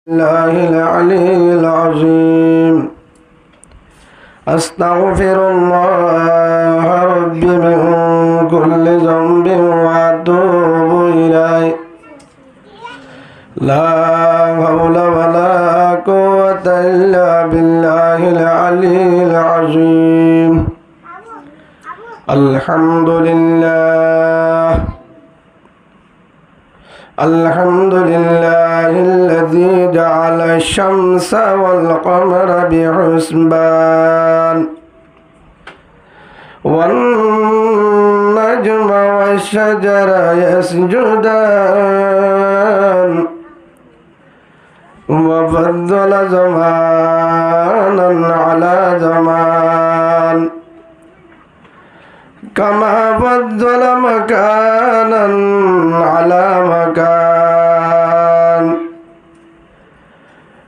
الله العلي العظيم. أستغفر الله ربي من كل ذنب وأتوب إليه. لا حول ولا قوة إلا بالله العلي العظيم. الحمد لله الحمد لله الذي جعل الشمس والقمر بحسبان والنجم والشجر يسجدان وفضل زمانا على زمان كما فضل مكانا على مكان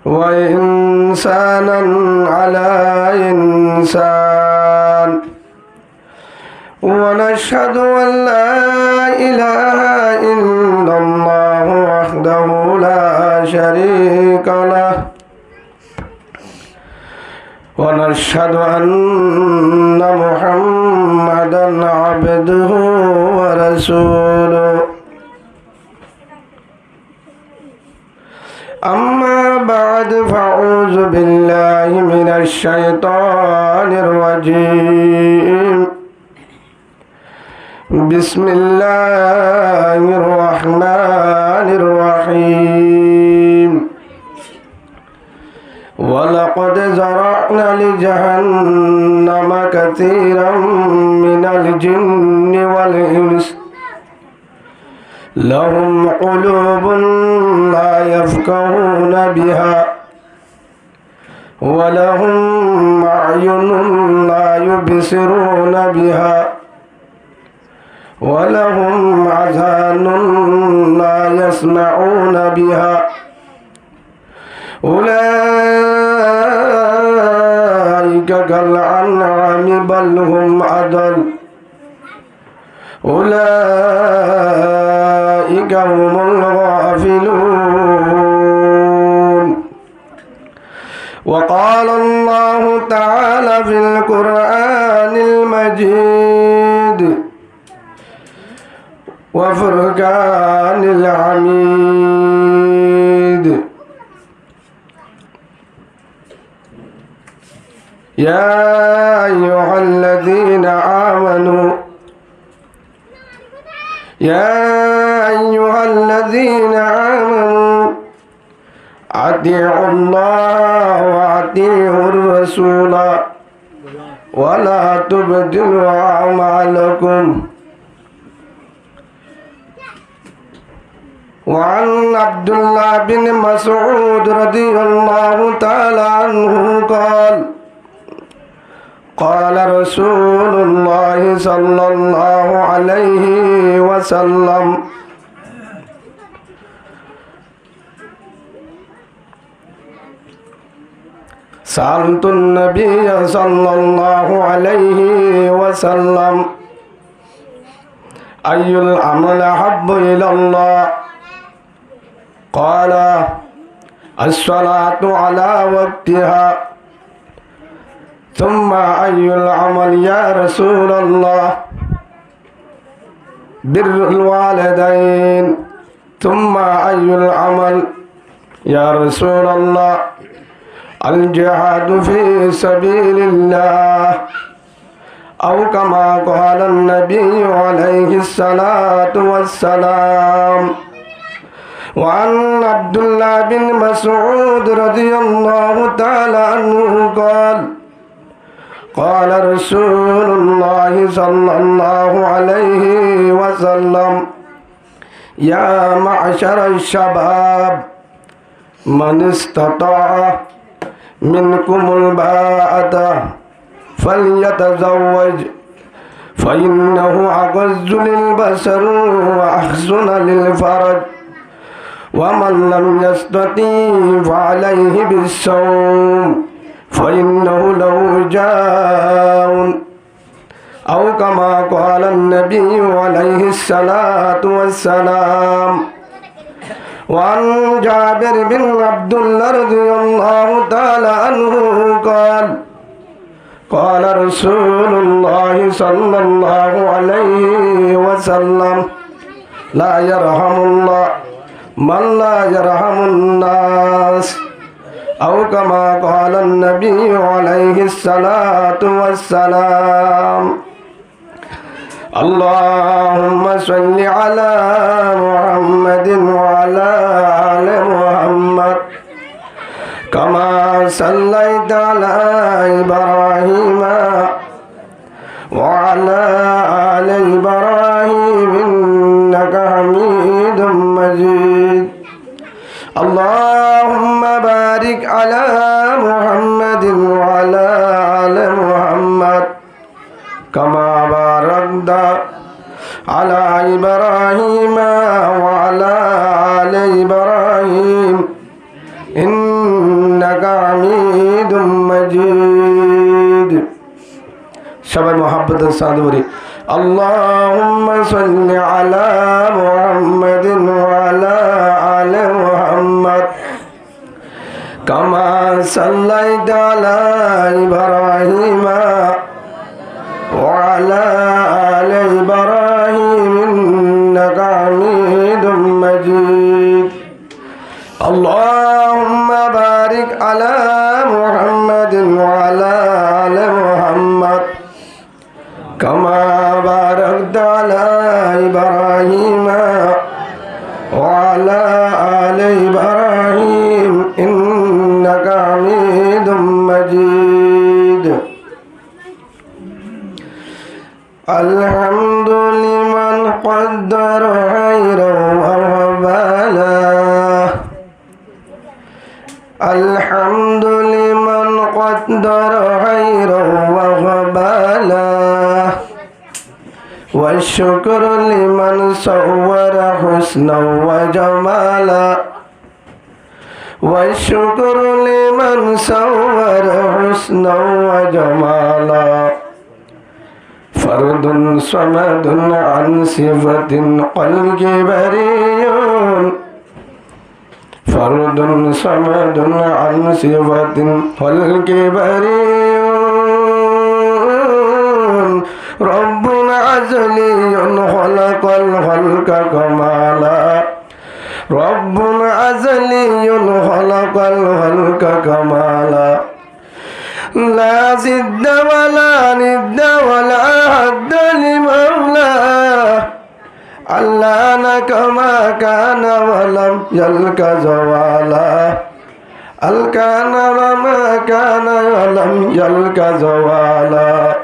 وإنسانا على إنسان. ونشهد أن لا إله إلا الله وحده لا شريك له ونشهد أن محمدا عبده ورسوله. أما بعد فأعوذ بالله من الشيطان الرجيم. بسم الله الرحمن الرحيم. ولقد زرعنا لجهنم كثيرا من الجن والإنس لهم قلوب لا يفقهون بها ولهم أعين لا يبصرون بها ولهم آذان لا يسمعون بها أولئك كالأنعام بل هم أضل أولئك هم الغافلون. وقال الله تعالى في القرآن المجيد وفرقان الحميد: يا أيها الذين آمنوا أطيعوا الله وأطيعوا الرسول ولا تبطلوا أعمالكم. وعن عبد الله بن مسعود رضي الله تعالى عنه قال: قال رسول الله صلى الله عليه وسلم: سألت النبي صلى الله عليه وسلم: أي العمل أحب إلى الله؟ قال: الصلاة على وقتها. ثم أي العمل يا رسول الله؟ بر الوالدين. ثم أي العمل يا رسول الله؟ الجهاد في سبيل الله، أو كما قال النبي عليه الصلاة والسلام. وعن عبد الله بن مسعود رضي الله تعالى عنه قال: قال رسول الله صلى الله عليه وسلم: يا معشر الشباب من استطاع منكم الباءة فليتزوج فإنه أغض للبصر وأحسن للفرج ومن لم يستطيع فعليه بالصوم فإنه له وجاء أو كما قال النبي عليه الصلاة والسلام. وعن جابر بن عبد الله رضي الله تعالى عنه قال قال رسول الله صلى الله عليه وسلم لا يرحم الله من لا يرحم الناس أو كما قال النبي عليه الصلاة والسلام اللهم صل على محمد وعلى آل محمد كما صليت على إبراهيم وعلى آل إبراهيم إنك حميد مجيد اللهم بارك على محمد وعلى آل محمد كما باركت على إبراهيم وعلى آل إبراهيم إنك حميد مجيد সবাই মোহাব্বতের সাথে বলি اللهم صل على محمد وعلى آل محمد كما صليت على إبراهيم وعلى آل إبراهيم إنك حميد مجيد اللهم بارك على محمد وعلى آل محمد كما باركت على إبراهيم وعلى آل إبراهيم إنك حميد مجيد الحمد لمن قدر خيرا ووبالا الحمد لمن قدر خيرا ووبالا والشكر لمن صور حسنا وجمالا والشكر لمن صور حسنا وجمالا فرد صمد عن صفة قلب بريء فرد صمد عن صفة قلب بريء رب أزلي خلق الخلق كمالا رب أزلي خلق الخلق كمالا لا زد ولا ند ولا حد لمولاه الآن كما كان ولم يلك زوالا الكان وما كان ولم يلك زوالا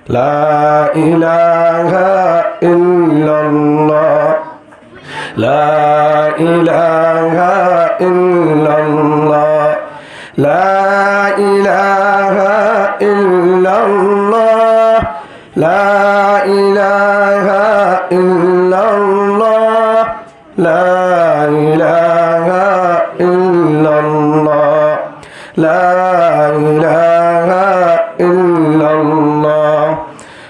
لا إله إلا الله لا إله إلا الله لا إله إلا الله لا إله إلا الله لا إله إلا الله لا إله إلا الله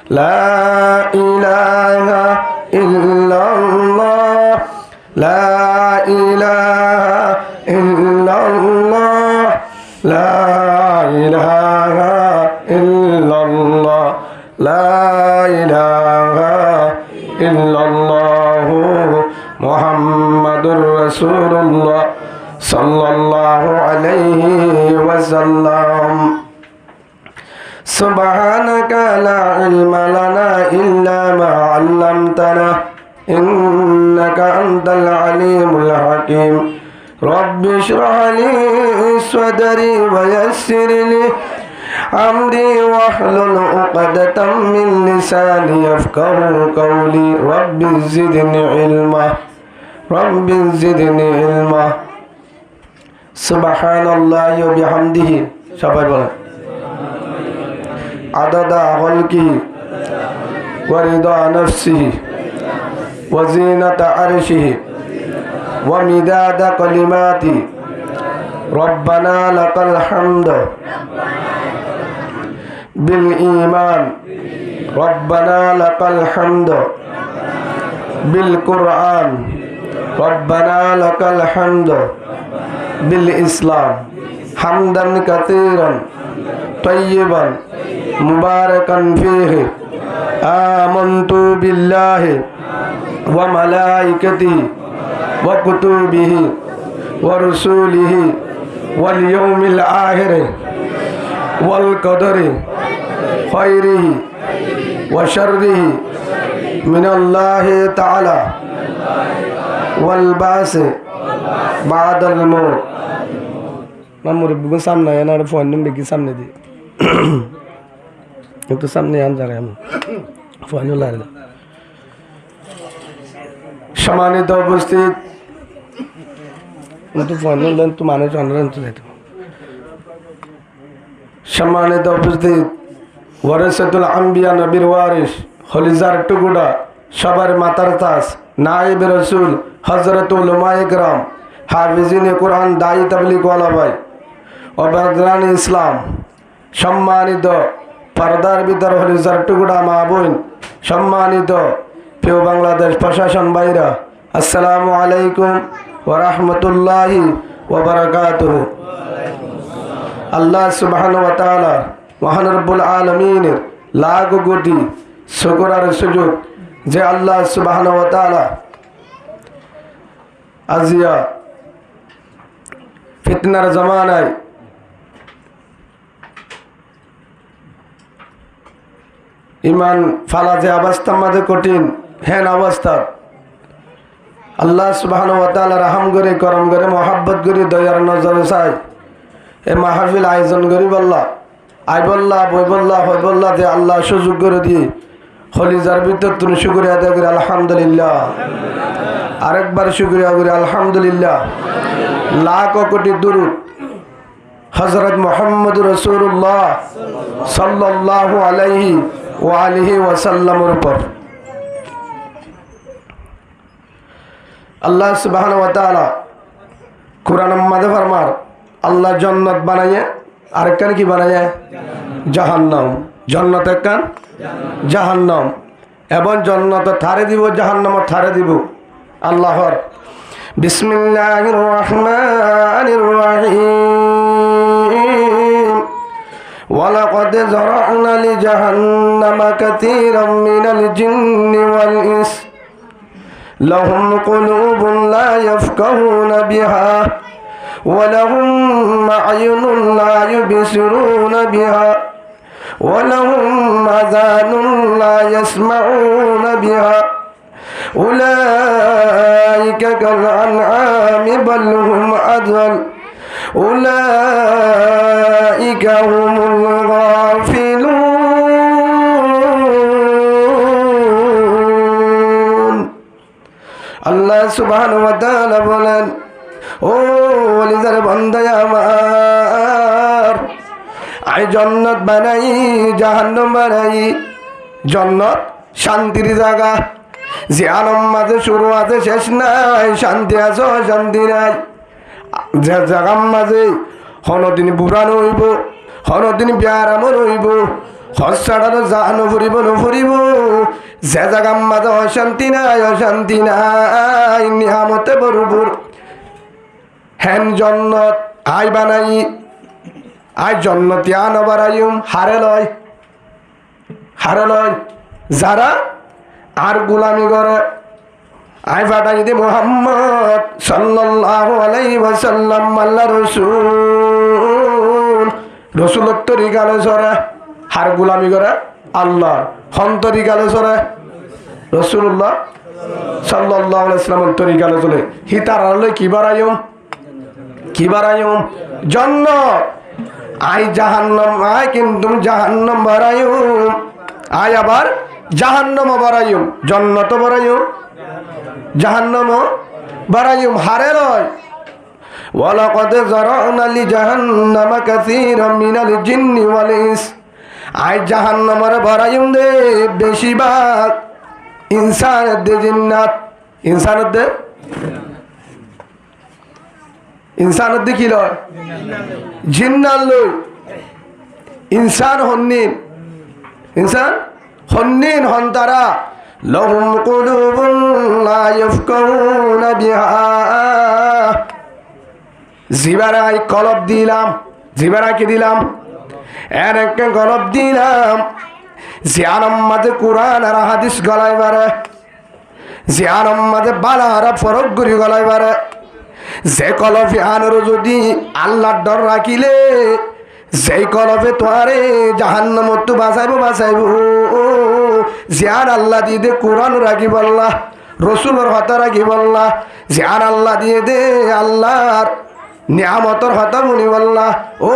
لا إله إلا الله لا إله إلا الله لا إله إلا الله لا إله إلا الله محمد رسول الله صلى الله عليه وسلم سبحانك لا علم لنا إلا ما علمتنا إنك أنت العليم الحكيم رب اشرح لي صدري ويسر لي أمري واحلل عقدة من لساني يفقهوا قولي رب زدني علما رب زدني علما سبحان الله وبحمده সবাই বলেন عدد خلقه ورضا نفسه وزينة عرشه ومداد كلماته ربنا لك الحمد بالإيمان ربنا لك الحمد بالقرآن ربنا لك الحمد بالإسلام حمدا كثيرا طيبا مباركا فيه آمنت بالله وملائكته وكتبه ورسوله واليوم الآخر والقدر خيره وشره من الله تعالى والبعث بعد الموت মামুর বুকুন সামনে এনার ফোন নম্বর কি সামনে দি একটু সামনে আন জায়গায় আমি ফোন লাগে সম্মানিত উপস্থিত কিন্তু ফোন হলেন তো মানুষ অনলাইন তো যেত সম্মানিত উপস্থিত ওয়ারিসাতুল আম্বিয়া নবীর ওয়ারিস খলিজার টুকুরা সবার মাতার তাজ নায়েব রাসূল হযরতুল উলামায়ে কেরাম হাফিজিনে কোরআন দায়ী তাবলীগ ওয়ালা ভাই অবাদরান ইসলাম সম্মানিত পর্দার ভিতর খলিজার টুকুরা মা বোন সম্মানিত প্রিয় বাংলাদেশ প্রশাসন ভাইরা আসসালামু আলাইকুম ওয়া রাহমাতুল্লাহি ওয়া বারাকাতুহু। আল্লাহ সুবহানাহু ওয়া তাআলা মহান রব্বুল আলামিনের লাখ কোটি শুকর আর সুযোগ যে আল্লাহ সুবহানাহু ওয়া তাআলা আজিয়া ফিতনার জামানায় ইমান ফালা যে অবস্থা মাঝে কঠিন হেন অবস্থা আল্লাহ সুবহানাহু ওয়া তাআলা রহম করে করম করে মোহাব্বত করে দয়ার নজরে চাই এ মাহফিল আয়োজন করি বললা আই বললা বই বললা হই বললা যে আল্লাহ সুযোগ করে দিয়ে খলিজার ভিতর তুমি শুকরিয়া আদায় করি আলহামদুলিল্লাহ। আরেকবার শুকরিয়া করি আলহামদুলিল্লাহ। লাখ কোটি দুরূদ হযরত মুহাম্মদ রাসূলুল্লাহ সাল্লাল্লাহু আলাইহি ওয়া আলিহি ওয়াসাল্লামের উপর। আল্লাহ সুবহানাহু ওয়া তাআলা কুরআনের মধ্যে ফরমার আল্লাহ জান্নাত বানায়ে আরেকখান কি বানায়ে জাহান্নাম। জান্নাত একখান জাহান্নাম এবং জান্নাত থারে দিব জাহান্নাম থারে দিব। আল্লাহর বিসমিল্লাহির রহমানির রহিম ওয়ালাকাদ যারা'না লিজাহান্নামা কাসীরাম মিনাল জিন্নি ওয়াল ইনস লাহুম কুলুবুন লা ইয়াফকাহুনা বিহা ولهم أعين لا يبصرون بها ولهم آذان لا يسمعون بها أولئك كالأنعام بل هم أضل أولئك هم الغافلون الله سبحانه وتعالى বলেন ও ওলিজার বন্দায় আমার আই জান্নাত বানাই জাহান্নাম বানাই। জান্নাত শান্তির জায়গা যে আলম মাঝে শুরু আছে শেষ নাই, শান্তি আছে শান্তি নাই। যে জায়গার মাঝে হনদিন বুড়ানো হইব হনদিন ব্যারাম রইব হসাড়ানো জাহানো ফুরিব নফুরিব। যে জায়গার মাঝে অশান্তি নাই নিয়ামতে ভরপুর হেন জন্নত আই বানাই আই জন্নতি আন বারাইম হারে লয় যারা আর গোলামি করে আই ফাটাই দি মুহাম্মদ সাল্লাল্লাহু আলাইহি ওয়াসাল্লাম আল্লাহ রসুল তরিকালে চরে হার গোলামি করে আল্লাহ হন তরিকালে চরে রাসূলুল্লাহ সাল্লাল্লাহু আলাইহি ওয়াসাল্লামের তরিকালে চলে হিতার আলে কি বারাইম জান্নাত আই জাহান্নাম আই কিন্তু জাহান্নাম বারাইম আই আবার জাহান্নাম বারাইম জান্নাত বারাইম জাহান্নাম বারাইম হারে লয়। ওয়ালাকাদ যারা'না লিজাহান্নামা কাসীরাম মিনাল জিন্নি ওয়াল ইনস আই জাহান্নামের বারাইম দে বেশিরভাগ ইনসানের দে জিন্নাত ইনসানের দে ইনসানের দে কি লয় জিন্নাত লয়। ইনসান হন্নিন হন তারা লাহুম কুলুবুন লা ইয়াফকাহুনা বিহা জিবারায় কলব দিলাম জিবারা কি দিলাম এর একটা কলব দিলাম জিয়ারম মাঝে কোরআন আর হাদিস গলায় বারে জিয়ারম মাঝে বালা আর ফরক গুরি গলায় বারে যে কলফে আনর যদি আল্লাহর ডর রাখিলে যেই কলফে তোয়ারে জাহান্নামত বাঁচাইব জিয়ার আল্লাহ দিয়ে দে কোরআন রাখি বললা রসুলের হতা রাখি বললা জিয়ার আল্লাহ দিয়ে দে আল্লাহর নিয়ামতর হতা মুনি বললা ও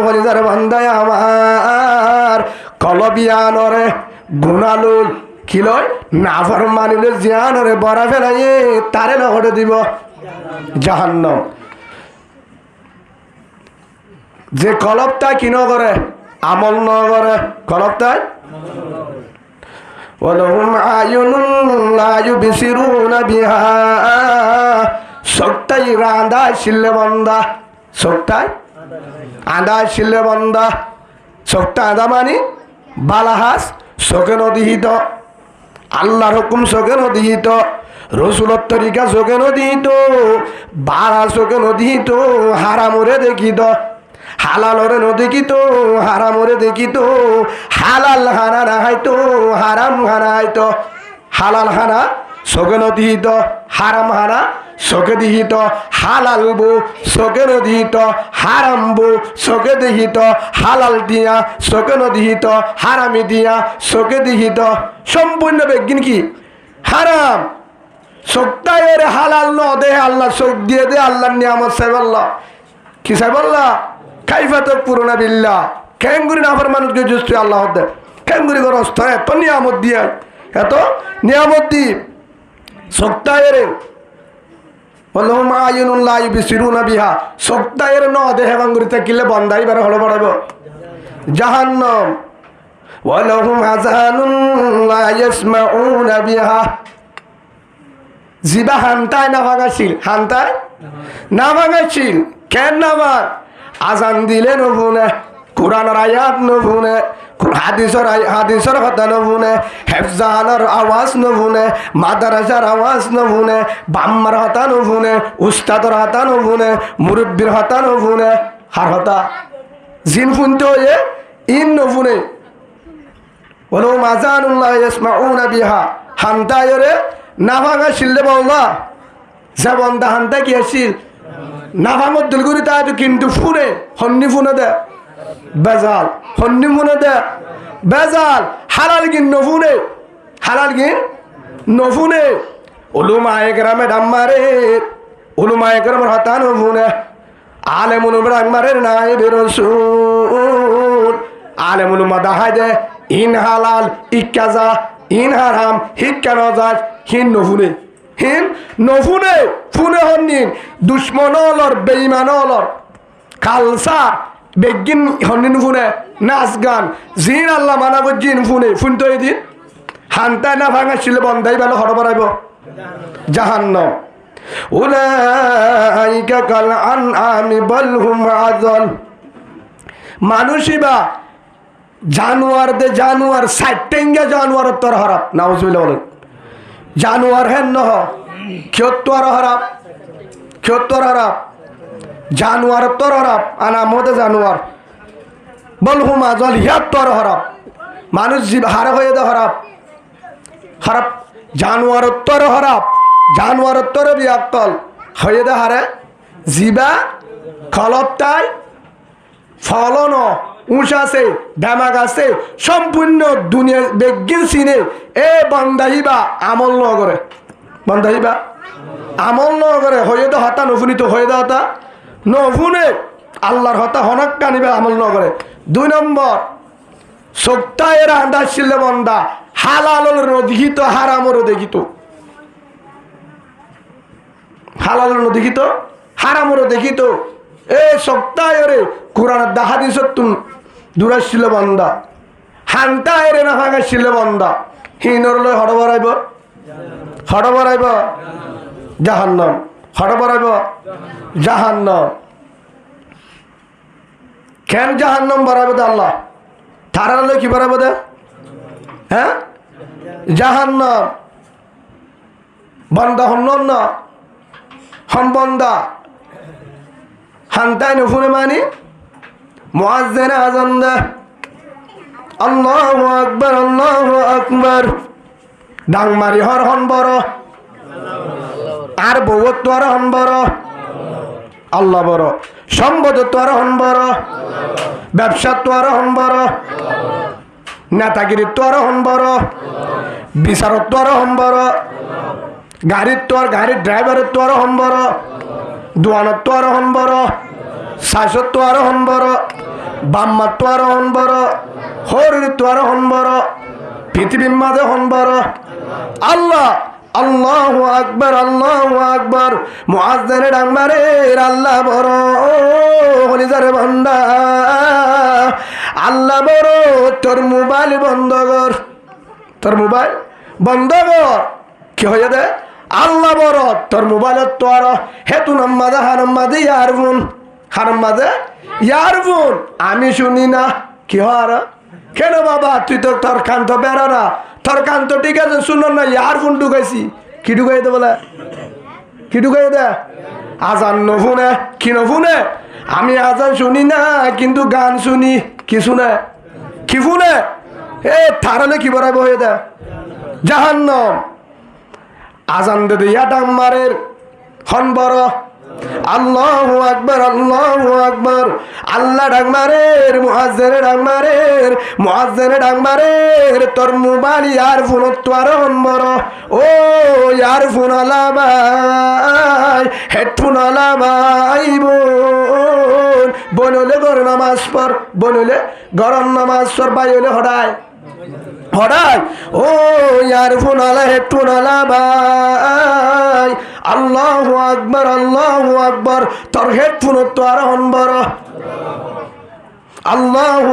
হরিদার বান্দায় আমার কলবিয়ানরে গুনালুল কি লয় নাফর মানিলে জিয়ানরে বড়া ফেলাইয়ে তারে নহরে দিব জাহান্নাম। যে কলবটা কি নগরে আমল নগরে কলবটাই ওয়ালাহুম আয়ুনুন লা ইউবসিরুনা বিহা সক্তাই রাঁধা শিল্লে বন্দা সক্তাই আঁধা শিল্লে বন্দা সক্তা আঁধা মানে বালাহাস চোখে নদীহিত আল্লাহর হুকুম চোখে নদীহিত রসুলের তরিকা চোখে নদীহিত বাড়া চোখে নদীহিত হারামরে দেখিত হালালরে নদেখিত হারামরে দেখিত হালাল হানা না হাইতো হারাম হানা হাইতো হালাল হানা চোখে নদীহিত হারাম হানা চোখে দিহিত হালাল বো চোখে নদীহিত হারাম বো চোখে দেখিত হালাল দিয়া চোখে নদীহিত হারামি দিয়া চোখে দিহিত সম্পূর্ণ বেগিন কি হারাম চোখটাই হালাল ন দে আল্লাহ চোখ দিয়ে দে আল্লাহর নিয়ামত সাইবাল্লাহ কি সাইবাল্লাহ কাইফা তো পুরোনা বিল্লা খেঙ্গুরি নাফার মানুষকে জুস্তি আল্লাহ দে খেঙ্গুরি গরস্ত এত নিয়ামত দিয়ে এত নিয়ামত দি চোখটাই রে ওয়ালাহুম আয়ুনুন লা ইউবসিরুনা বিহা চোখটাই ন দে হেবাঙ্গুরি থাকিলে বন্ধাই বারে হলো পড়াবো জাহান্নাম। ওয়ালাহুম আযানুন লা ইয়াসমাউনা বিহা জিবা হান্তায় না ভাগাছিল হান্তায় না ভাগাছিল কেন না ভাগ আজান দিলে নভুনে কোরআনের আয়াত নভুনে হাদিসর কথা নভুনে হেফজানের আওয়াজ নভুনে মাদ্রাসার আওয়াজ নভুনে বাম্মার হতা নভুনে উস্তাদর হতা নভুনে মুরব্বীর হতা নভুনে হার হতা জিন ফুনতে হয়ে ইন নভুনে বলো মাজানুল্লাহ ইয়াসমাউনা বিহা হান্তায় রে না ভাঙা শিললে বললা যে বন্দা হান্তা কি আসিল না ভাঙর দুলগুড়ি তা কিন্তু ফুনে হন্নি ফুনে দে বেজাল হন্নি ফুনে দে বেজাল হালাল গিন নফুনে হালাল গিন নফুনে উলুমায়ে গ্রামে ডাম্মারে উলুমায়ে গ্রামের হতা নফুনে আলেমুল ব্রাহ্মারে নাই বেরসুল আলেমুল মাদাহাই দে ইন হালাল ইকাজা ইন হারাম হিক্কা নজাজ হিন নফুনে হিন নফুনে ফুনে হন্নিন দুশ্মন অলর বেঈমান অলর খালসা বেগিন হন্নিন ফুনে নাচ গান জিন আল্লাহ মানাব জিন ফুনে ফুনতে দিন হান্তায় না ভাঙা ছিল বন্ধাই ভালো হর বাড়াইব জাহান্নাম। উলাইকা কাল আনআমি বাল হুম আযাল মানুষই বা জানোয়ার দে জানোয়ার সাইটেঙ্গা জানোয়ার তোর হারাপ নাউজুবিল্লাহ বলেন জানোয়ার হেন নহ ক্ষত্তর হারাপ ক্ষত্তর হারাপ জানোয়ার তোর হারাপ আনা মদে জানোয়ার বল হুম আযাল হিয়াত তোর হারাপ মানুষ জীব হার হয়ে দে হারাপ হারাপ জানোয়ার তোর হারাপ জানোয়ার তোর বিয়াক্তল হয়ে দে হারে জিবা খলপটাই ফলন উঁচ আছে ডামাগ আছে সম্পূর্ণ দুনিয়া বেগিন সিনে এ বন্ধাইবা আমল নগরে বন্ধাইবা আমল নগরে হয়ে দে হতা নফুনিত হয়ে দে হতা নফুনে আল্লাহর হতা হনক কানিবা আমল নগরে। 2 নম্বর সপ্তাহের আন্দাজ ছিল বন্দা হালালর নদীহিত হারামর দেখিত হালালর নদীহিত হারামর দেখিত এ সপ্তাহে কোরআনের দাহাদি সত্তুন দূরা ছিল বন্দা হান্তায় রে না ভাঙা ছিল বন্দা হিনর লয় হড় বড়াইব জাহান্নাম হড় বড়াইব জাহান্নাম। কেন জাহান্নাম বাড়াবে দে আল্লাহ তারা লয় কি বাড়াবে দে হ্যাঁ জাহান্নাম বন্ধ হন হন বন্দা হান্তাই নফুনে মানি মুয়াজ্জিন আযান দে আল্লাহু আকবার আল্লাহু আকবার ডাংমারি হর হন বড় আর বউত তোর হন বড় আল্লাহ বড় সম্পদ তোর হন বড় ব্যবসা তোর হন বড় নেতাগিরি তোর হন বড় বিচারক তোর হন বড় গাড়ির ড্রাইভারের তোর হন বড় দোয়ানত তোর হন বড় শাসক তোর হন বড় বাম্মার তোর হন বড় হরির তোর হন বড় পৃথিবীর মাঝে হন বড় আল্লাহ আল্লাহু আকবার মুয়াজ্জিন ডাংমারে আল্লাহ বড় হলিজার বান্দা আল্লাহ বড় তোর মোবাইল বন্ধ কর কি হয়ে দে আল্লাহ বড় তোর মোবাইলত তো আর হেতু নাম্মাদে হারাম্মাদে ইয়ারফোন আমি শুনি না কি হয় কেন বাবা তুই তো তোর কান তো বেড়া না তোর কান তো ঠিক আছে শুনো না ইয়ারফোন ঢুকাইছি কি ঢুকাই দে বলে কি ঢুকাই দে আজান নফুনে কি নফুনে আমি আজান শুনি না কিন্তু গান শুনি কি শুনে কি শুনে এ থারলে কি বড় হয়ে দে জাহান্নাম আজান দে দিয়া ডাম্মারের হন বড় আল্লাহু আকবার আল্লাহ ডাংমারের মুয়াজ্জিন ডাংমারের তোর মোবাইল ইয়ারফোন তোর হন বড় ও ইয়ারফোন আলা ভাই হেডফোন আলা ভাই বনলে গর নামাজ পড় বনলে গরম নামাজ পড় ভাই হলে হড়ায় ও ইয়ারফোন আলা হেডফোন আলা ভাই আল্লাহু আকবার তোর হেডফোন তো আর হন বড় আল্লাহু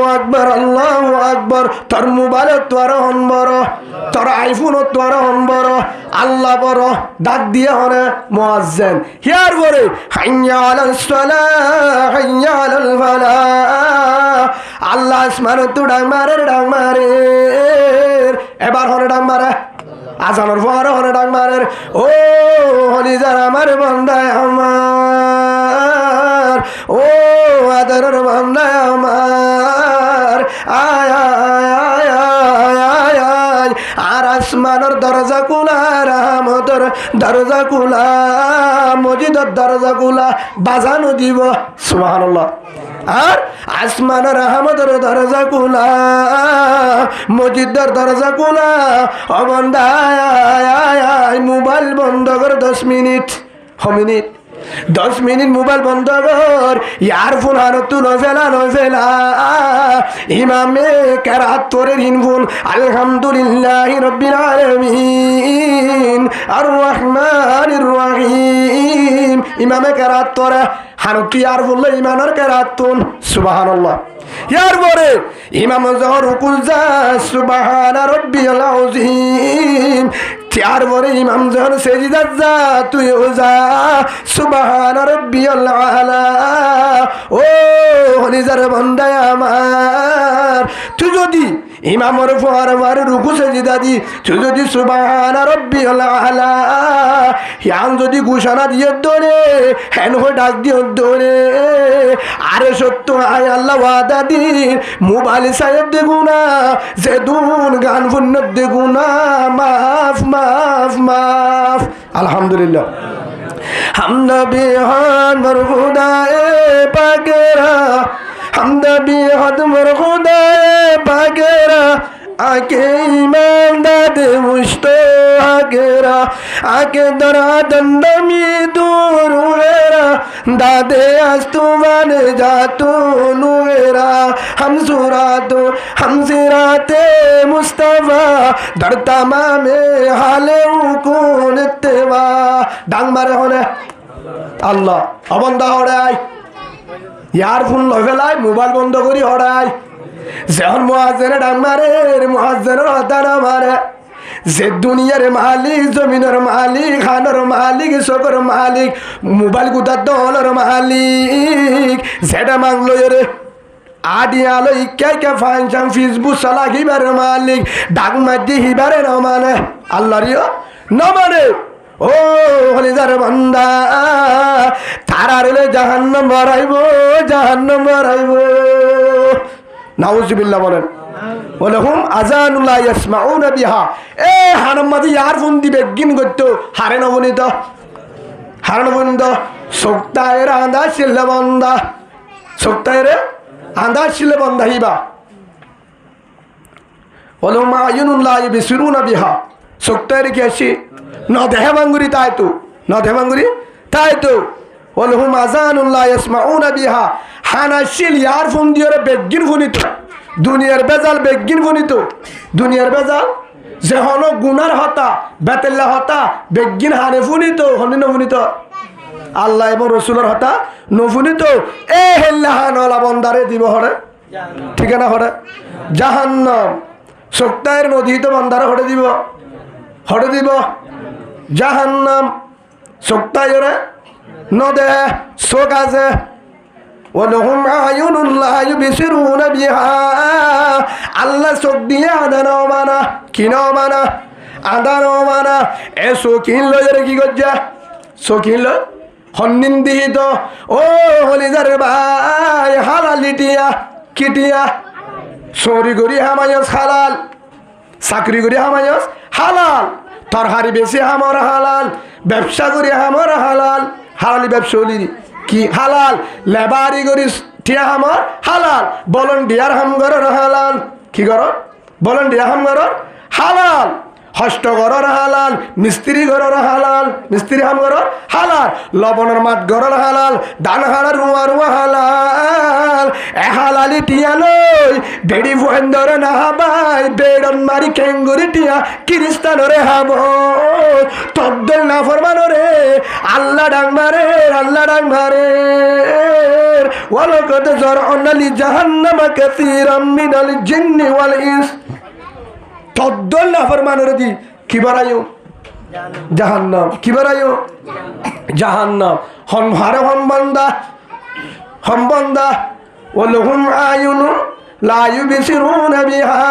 আকবার তোর মোবাইল তো আর হন বড় তোর আইফোন তো আর হন বড় আল্লাহ বড় ডাক দিয়ে হনে মুয়াজ্জিন হিয়ার বরে হাইয়া আলাস সালাহ হাইয়া আলাল ফালাহ আল্লাহ আসমান তো ডাংমারে এবার হনে ডাংমারে আজানোর পর হনে ডাংমারে ও হলিজার আমার বান্দায় আমার ও আদরের বান্দায় আমার আয় আর আসমানের দরজা কুলা রহমতের দরজা কুলা মজিদের দরজা কুলা বাজানো দিব সুবহানাল্লাহ আর আসমানের রহমতের দরজা কুলা মজিদের দরজা কুলা অবন্ধায় মোবাইল বন্ধ কর 10 মিনিট 10 মিনিট মোবাইল বন্ধ কর ইয়ারফোন আর তুলো ফেলা ইমামে কেরাত তোরের ইনফোন আলহামদুলিল্লাহি রাব্বিল আলামিন আর রহমানির রহিম ইমামে কেরাত তোরে হানুকি আর বললে ইমানের কেরাতুন সুবহানাল্লাহ ইয়ার পরে ইমাম যখন রুকুল যা সুবহান রাব্বিয়াল আযীম চার পরে ইমাম যখন সেজদাত যা তুই যা সুবহান রাব্বিয়াল আলা ও হলিজার বান্দা আমার তুই যদি ইমামর পর রুকু সেজদা দি তুই যদি সুবহান রাব্বিয়াল আলা ইয়ান যদি ঘোষণা দিয়ে দরে হেন হয়ে ডাক দিয়ে দরে আরে সত্য আয় আল্লাহ ওয়াদা দিন মোবাইল সাহেব দেখুনা যে দুন গান ফুন্ন দেখুনা মাফ আলহামদুলিল্লাহ হামদা বিহান মর খুদায়ে পাকেরা হামদা বিহাদ মর খুদায়ে পাকেরা आके ईमान दादे मुश्तो आकेरा आके दरा दंदमी दूर हुएरा दादे अस्तुवान जातू नुएरा हम सुरातो हम सिराते मुस्तफा दरतमा में हाले उकुन तेवा डांग मारे होने अल्लाह अबंदा होड़ाई यार फोन लफेलाई मोबाइल बंद करी होड़ाई যখন মুয়াজ্জিনে ডাক মারে মুয়াজ্জিনের হতানা মারে যে দুনিয়ার মালিক জমিনের মালিক খানের মালিক চোখের মালিক মোবাইল গুদার দলের মালিক যেটা মাংলো রে আডিয়ালো ইকে ফাইনসাম ফিসবু সালা হিবার মালিক ডাক মাদি হিবারে ন মানে আল্লাহরিও ন মানে ও হলিদার বান্দা তারারে জাহান্নাম বাড়াইব নাউজুবিল্লাহ বলেন ওয়ালাহুম আযানুল্লাহ ইয়াসমাউনা বিহা এ হারামদি ইয়ার ফোন দিবে গিন গত্তো হারে নবনিত সোক্তায়ের আন্দা ছিল বন্দা সোক্তায়ের আন্দা ছিল বন্দা হিবা ওয়ালাহুম আয়ুনুল্লাহ ইবসিরুনা বিহা সোক্তায়ের কি আসি ন দেহ বাঙ্গুরি তাই তো ওয়ালাহুম আযানুল্লাহ ইয়াসমাউনা বিহা হানাশিল ইয়ার ফোন দিওরে বেগিন ফোনিত দুনিয়ার বেজাল বেগিন ফোনিত দুনিয়ার বেজাল যে হন গুনার হতা বেতেল্লা হতা বেগিন হানে ফুনিত হনি নফুনিত আল্লাহ এবং রসুলের হতা নফুনিত এ হেল্লা হানলা বন্দারে দিব হরে ঠিকানা হরে জাহান্নাম সোক্তায়ের নদী তো বন্দারে হরে দিব জাহান্নাম সোক্তায়ের নদে শোক আছে ওয়ালাহুম আয়ুনুল্লাহ ইবসিরুনা বিহা আল্লাহ চোখ দিয়ে আদানো মানা কিনো মানা আদানো মানা এ চোখিন লয় কি গজ্জা চোখিন লয় হন্নিন দিহিত ও হলিদার ভাই হালালিটিয়া কিটিয়া চুরি করি হামায়স হালাল চাকরি করি হামায়স হালাল তরহারি বেশি হামর হালাল ব্যবসা করি হামর হালাল হালালি ব্যবসা হলি কি হালাল লেবারি করি টিয়া হামর হালাল ভলান্টিয়ার হামগরর হালাল কি কর ভলান্টিয়ার হামগরর হালাল হস্ত গরর হালাল মিস্ত্রি গরর হালাল মিস্ত্রি হামগরর হালাল লবণের মাঠ গরর হালাল দান হালাল রুয়া হালাল এ হালালি টিয়া লই বেড়ি ভুয়েন্দরে না হাবাই বেড়ন মারি কেঙ্গুরি টিয়া কিরিস্তানরে হাব তদ্দল না ফরমানরে আল্লাহ ডাংমারে ওয়ালাকাদ জারআনা লি জাহান্নামা কাসীরাম মিনাল জিন্নি ওয়াল ইনস তদ্দল না ফরমানরে দি কি বারায়ো জাহান্নাম কি বারায়ো জাহান্নাম হন হারে হন বান্দা ওয়ালাহুম আয়ুনু লা ইউবসিরুনা বিহা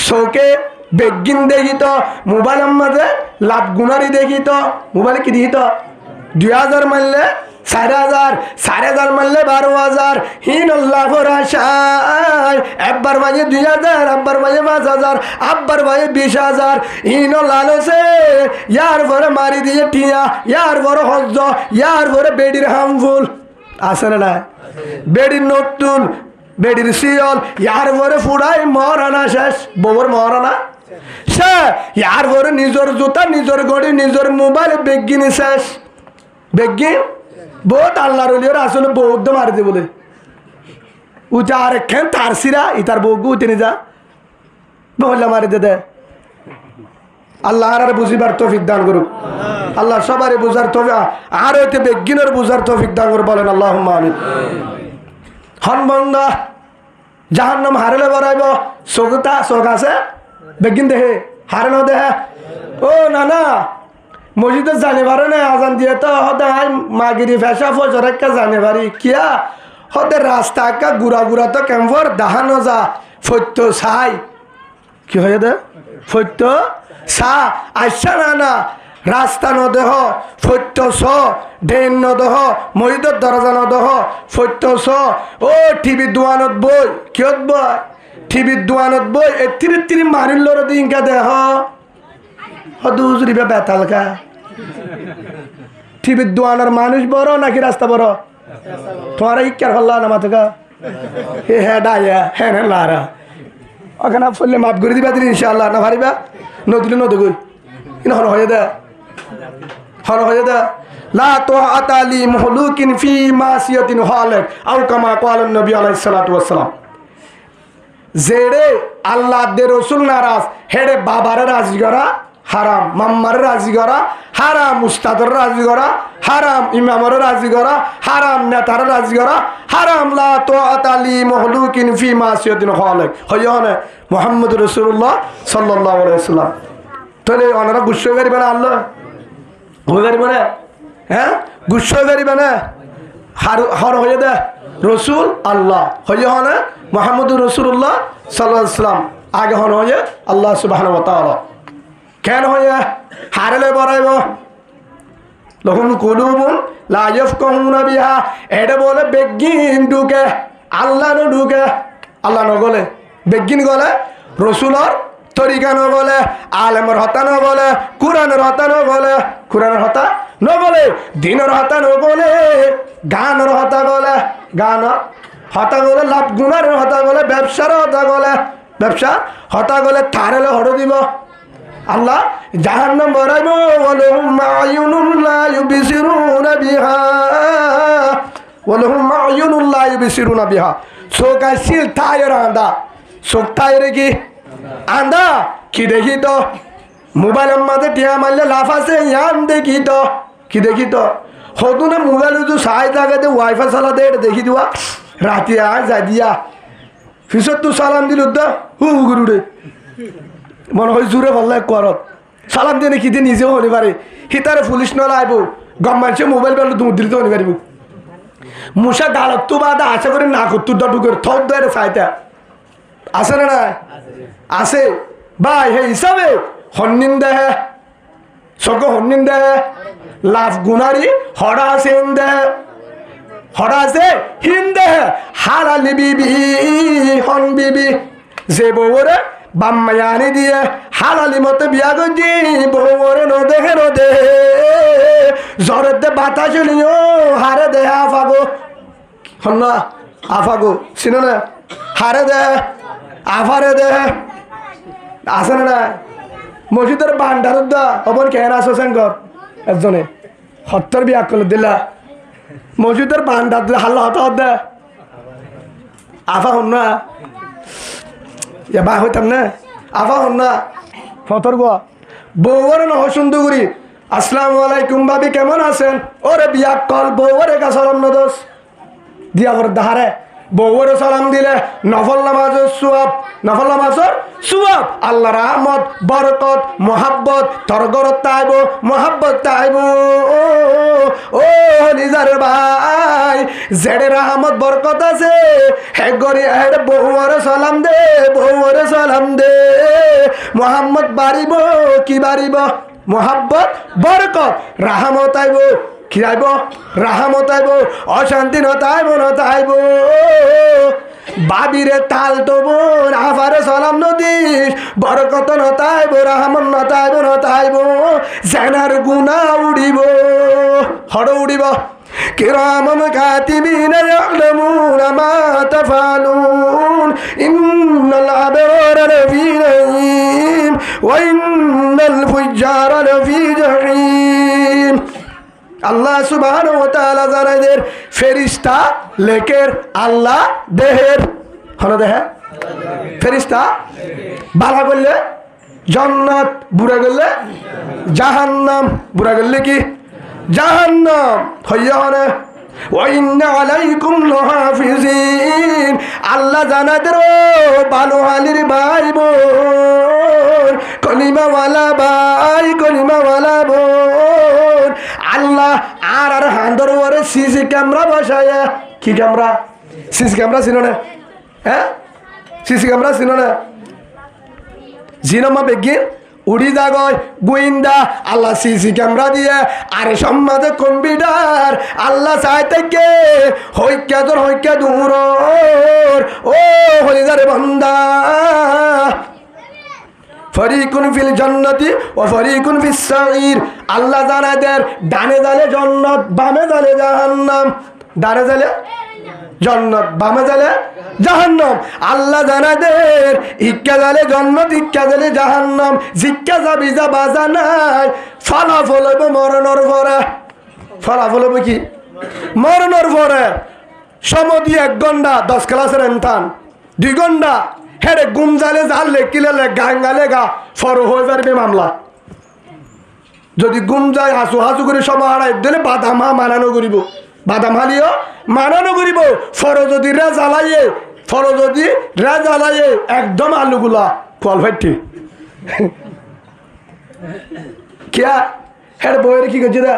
শোকে বেগিন দেখিত মোবাইল মাঝে লাভ গুনারি দেখিত মোবাইল কি দেখিত 2000 মারলে 4000 মারলে 12000 হিন আল্লাহ ফরাশায় একবার মাঝে 2000 একবার মাঝে 5000 আব্বার মাঝে 20000 হিন লালসে ইয়ার পরে মারি দিয়ে টিয়া ইয়ার পরে হজ্জ ইয়ার পরে বেডির হামফুল আসে না বেডির নতুন বেডির শিয়ল ইয়ার পরে ফুড়াই মহারানা শেষ বউর মহারানা সে ইয়ার পরে নিজের জুতা নিজের গড়ি নিজের মোবাইল বেগিনি শেষ বেগিন বহুত আল্লাহর ওলিয়র আসলে বৌদ্ধ মারি দে বলে উঠা আর একখান তার সিরা ইতার বউকে উঠে নি যা বহল্লা মারি দে আল্লাহ আর বুঝিবার তৌফিক দান করুক আল্লাহ সবারই বুঝার তৌফিক আর হইতে বেগিনের বুঝার তৌফিক দান করুক বলেন আল্লাহুম্মা আমিন হন বন্দা জাহান্নাম হারলে বাড়াইব চোখ আছে বেগিন দেহে হারে ন দেহে ও না মসজিদে জানে পারে না আজান দিয়ে তো হদায় মাগিরি ফেসা ফজর একটা জানে পারি কিয়া হতে রাস্তা একটা গুড়া তো কেমফর দাহানো যা ফত্য ছাই কি হয়ে দে ফত্য সা আইসা না রাস্তা নদেহ ফত্য স ডেন নদহ মসজিদের দরজা নদহ ফত্য স ও টিভি দোয়ানত বই কিয়ত বই টিভির দোয়ানত বই তিরি মারিল দিনকা দেহ দুজরিবে বেতালকা টিভির দোয়ানোর মানুষ বড় নাকি রাস্তা বড় তোমার ইকার হল্লা না মাথা হ্যাঁ ডাইয়া হ্যাঁ লারা ওখানে ফুললে মাফ করে দিবা দিন ইনশাআল্লাহ না ভারিবা নদীলে নদী কিন্তু হন হয়ে দে লা তাআতা লি মাখলুকিন ফি মাসিয়াতিন খালিক আও কামা ক্বালা নবী আলাইহিস সালাতু ওয়াস সালাম জেরে আল্লাহ দে রাসূল নারাজ হেডে বাবারে রাজি করা হারাম মাম্মারে রাজি করা হারাম উস্তাদের রাজি করা হারাম ইমামের রাজি করা হারাম নেতার রাজি করা হারাম লা তাআতা লি মাখলুকিন ফি মাসিয়াতিন খালিক হয়নে মুহাম্মদ রাসূলুল্লাহ সাল্লাল্লাহু আলাইহি ওয়াসাল্লাম তাহলে ওনারা গুচ্ছ করিবে না আল্লাহ হয়ে করিবে না হ্যাঁ গুচ্ছ করিবে না হর হয়ে দে রসুল আল্লাহ হয়ে হনে মোহাম্মদুর রসুল্লাহ সাল্লাল্লাহু আলাইহি সাল্লাম আগে হন হয়ে আল্লাহ সুবহানাহু ওয়া তাআলা কেন হয়ে হারলে বড়াইব লহুম কুলুবুন লা ইয়াফকাহুনা বিহা এটা বলে বেগিন ঢুকে আল্লাহ ন ঢুকে আল্লাহ ন গলে বেগিন গলে রসুলর তরিকা ন বলে আলেমর হতা ন বলে কোরআনের হতা ন বলে কোরআনের হতা ন বলে দিনের হতা ন বলে গানের হতা বলে গান হতা গলে লাভ গুণার হতা গলে ব্যবসার হতা গলে ব্যবসা হতা গলে থারেলে হড় দিব আল্লাহ জাহান্নাম বরাইব ওয়ালাহুম মা'য়ুনুন লা ইউবসিরুনা বিহা ওয়ালাহুম মা'য়ুনুন লা ইউবসিরুনা বিহা সোকা সিল টায়ার আন্দা সোক টায়ারে কি আন্দা কি দেখি তো মোবাইলের মাঝে টিয়া মারলে লাফ আছে ইয়ান দেখি তো কি দেখি তো হতুনে মোবাইল তো সাই জায়গাতে ওয়াইফাই চালাতে এটা দেখি দিবা রাতে আয় যাই দিয়া পিছত তো সালাম দিল তো হু গুরুরে মনে হয় জোরে ভাল লাগে করত সালাম দিয়ে নাকি দিয়ে নিজেও হতে পারে হিতারে পুলিশ নলা আইব গম মানছে মোবাইল বেলা তুমি দিলে তো হতে পারিব মুসা গালত তো বাদা আশা করে না করতো ডুকের থপ দেয় চাইতা আছে না না আছে ভাই সেই হিসাবে হন্নিন দেহে চক হন্নিন দেহে লাভ গুণারি হরা আছে দেহে হরা আছে হিন দেহে হারালি বিবি হন বিবি যে বউরে বাম্মায়ানি দিয়ে হালালি মতো বিয়া করছি বউরে নদেহে নদে জ্বরের দে বাতাস নিও হারে দে আফাগো হন্না আফাগো চিনো না হারে দে আফারে দে আছে না মসজিদের বান্ডার দা অবন কেন আসো শঙ্কর একজনে হত্তর বিয়া করলে দিলা মসজিদের বান্ডার দিলে হাল্লা হত দে আফা হন না বা হইতাম না আফা হন না ফতর গো বউরে নহ সুন্দর করি আসসালামু আলাইকুম ভাবি কেমন আছেন ওরে বিয়া কল বউরে কা সালাম ন দোস দিয়া করে দাহারে বউরে সালাম দিলে নফল নামাজের সুয়াব আল্লাহ রহমত বরকত মোহাব্বত তরগরত তাইব মোহাব্বত তাইব ও নিজার ভাই জেড়ে রহমত বরকত আছে হে গরি হে বউরে সালাম দে মোহাম্মদ বাড়িব কি বাড়িব মোহাব্বত বরকত রাহমত আইব কি আইব রাহমত আইব অশান্তি নতাইব বাবিরে তাল তবু আফারে সালাম নদিস বরকত নতাইব রাহমত নতাইব জেনার গুনা উড়িব হড় উড়িব কিরামান কাতিবিনা ইয়ালামুনা মা তাফালুন ইন্নাল আবরারা লাফি নাঈম ওয়া ইন্নাল ফুজ্জারা লাফি জাহিম আল্লাহ সুবহানাহু ওয়া তাআলা জানাদের ফেরেশতা লেকের আল্লাহ দেহের হলো দেহে ফেরেশতা বালা করলে জান্নাত বুড়া করলে জাহান্নাম বুড়া করলে কি জাহান্নাম হইয়া হনে ওয়া ইন্না আলাইকুম লাহাফিজিন আল্লাহ জানাদের ভালো হালির ভাই বোন কলিমাওয়ালা ভাই কলিমাওয়ালা বোন আল্লাহ আর হান্দর ওরে সিসি ক্যামেরা বসায় কি ক্যামেরা সিসি ক্যামেরা ছিল না হ্যাঁ সিসি ক্যামেরা ছিল না জিনমা বেগিন উড়ি জাগয় গোয়েন্দা আল্লাহ সিসি ক্যামেরা দিয়ে আরে সম্মাদে কম্পিউটার আল্লাহ চাই থেকে হইক্যা দূর ও হলিদারে বন্দা ফরিকুন ফিল জান্নাতি ও ফরিকুন ফিস সাঈর আল্লাহ জানাদের ডানে জালে জান্নাত বামে জালে জাহান্নাম ডানে জালে জান্নাত বামে জালে জাহান্নাম আল্লাহ জানাদের ইক্কা জালে জান্নাত ইক্কা জালে জাহান্নাম জিক্কা যাবি যা বাজা নাই ফলাফল হইব মরণের পরে ফলাফল হইব কি মরণের পরে সমদি 1 ঘন্টা 10 ক্লাসের এমতান 2 ঘন্টা হেরে গুম জালে জাল লেকিলে গাঙ্গালে গা ফর হয়ে যাবে মামলা যদি গুম যায় হাসু করে সময় হারাই দিলে বাদাম মানানো করিব বাদাম হালিও মানানো করিব ফর যদি রে জ্বালাইয়ে একদম আলুগুলা ফল ফাইটি কিয়া হের বইয়ের কি করছে রে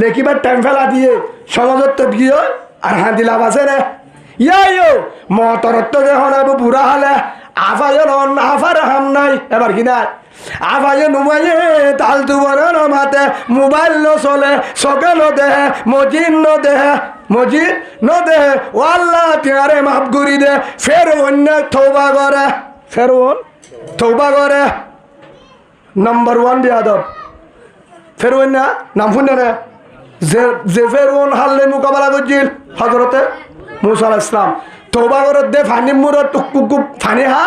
লেখিবার টাইম ফেলা দিয়ে সমাজত তো গিয়ে আর হাঁদি লাভ আছে রে ইয়াইও মতরত যে হনাবো বুড়া হলে আফায় আফার হাম নাই এবার কি নাই আফায় নুমাইয়ে তাল তুবর মাতে মোবাইল ন চলে চকে ন দেহে মজিদ ন দেহে মজিদ ন দেহে ও আল্লাহতিয়ারে মাফ করি দে ফের অন্য থৌবা করে ফের থৌবা করে নাম্বার 1 বিয়াদব ফের অন্য নাম শুনে রে যে ফের হাল্লে মোকাবেলা করছিল হজরতে মুসা আলাইহিস সালাম তওবা করে দে ফানি মুর টুকুকু ফানি হা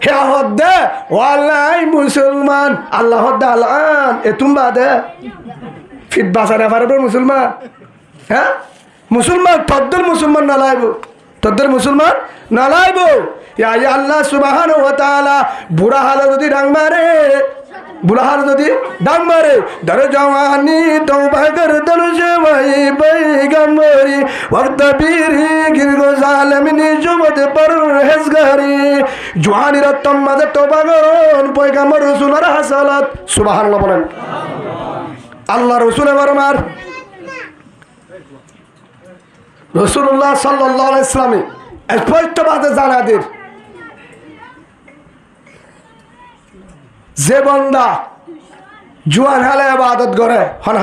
হে হদ দে ওয়াল্লাই মুসলমান আল্লাহ দালান এ তুমবা দে ফিট বাসারে পারবে মুসলমান হ্যাঁ মুসলমান তদ্দর মুসলমান না লাইব তদ্দর মুসলমান না লাইব ইয়া আল্লাহ সুবহানাহু ওয়া তাআলা বুড়া হালে যদি ডাং মারে বুড়া হালে যদি ডাং মারে দর জওয়ানি তওবা কর দর জওয়াই বাইগম্বরি ওয়াক্ত বীরি গিরগো জালেমিনি জুবত পরহেজগারি জওয়ানি রতম মাঝে তওবা করুন পয়গম্বর রাসূলের হাসালাত সুবহানাল্লাহ বলেন আল্লাহ রাসূলের ফরমান রাসূলুল্লাহ সাল্লাল্লাহু আলাইহি ওয়াসাল্লাম স্পষ্টভাবে জানাদের যে বান্দা জুয়ান হালে ইবাদত করে হন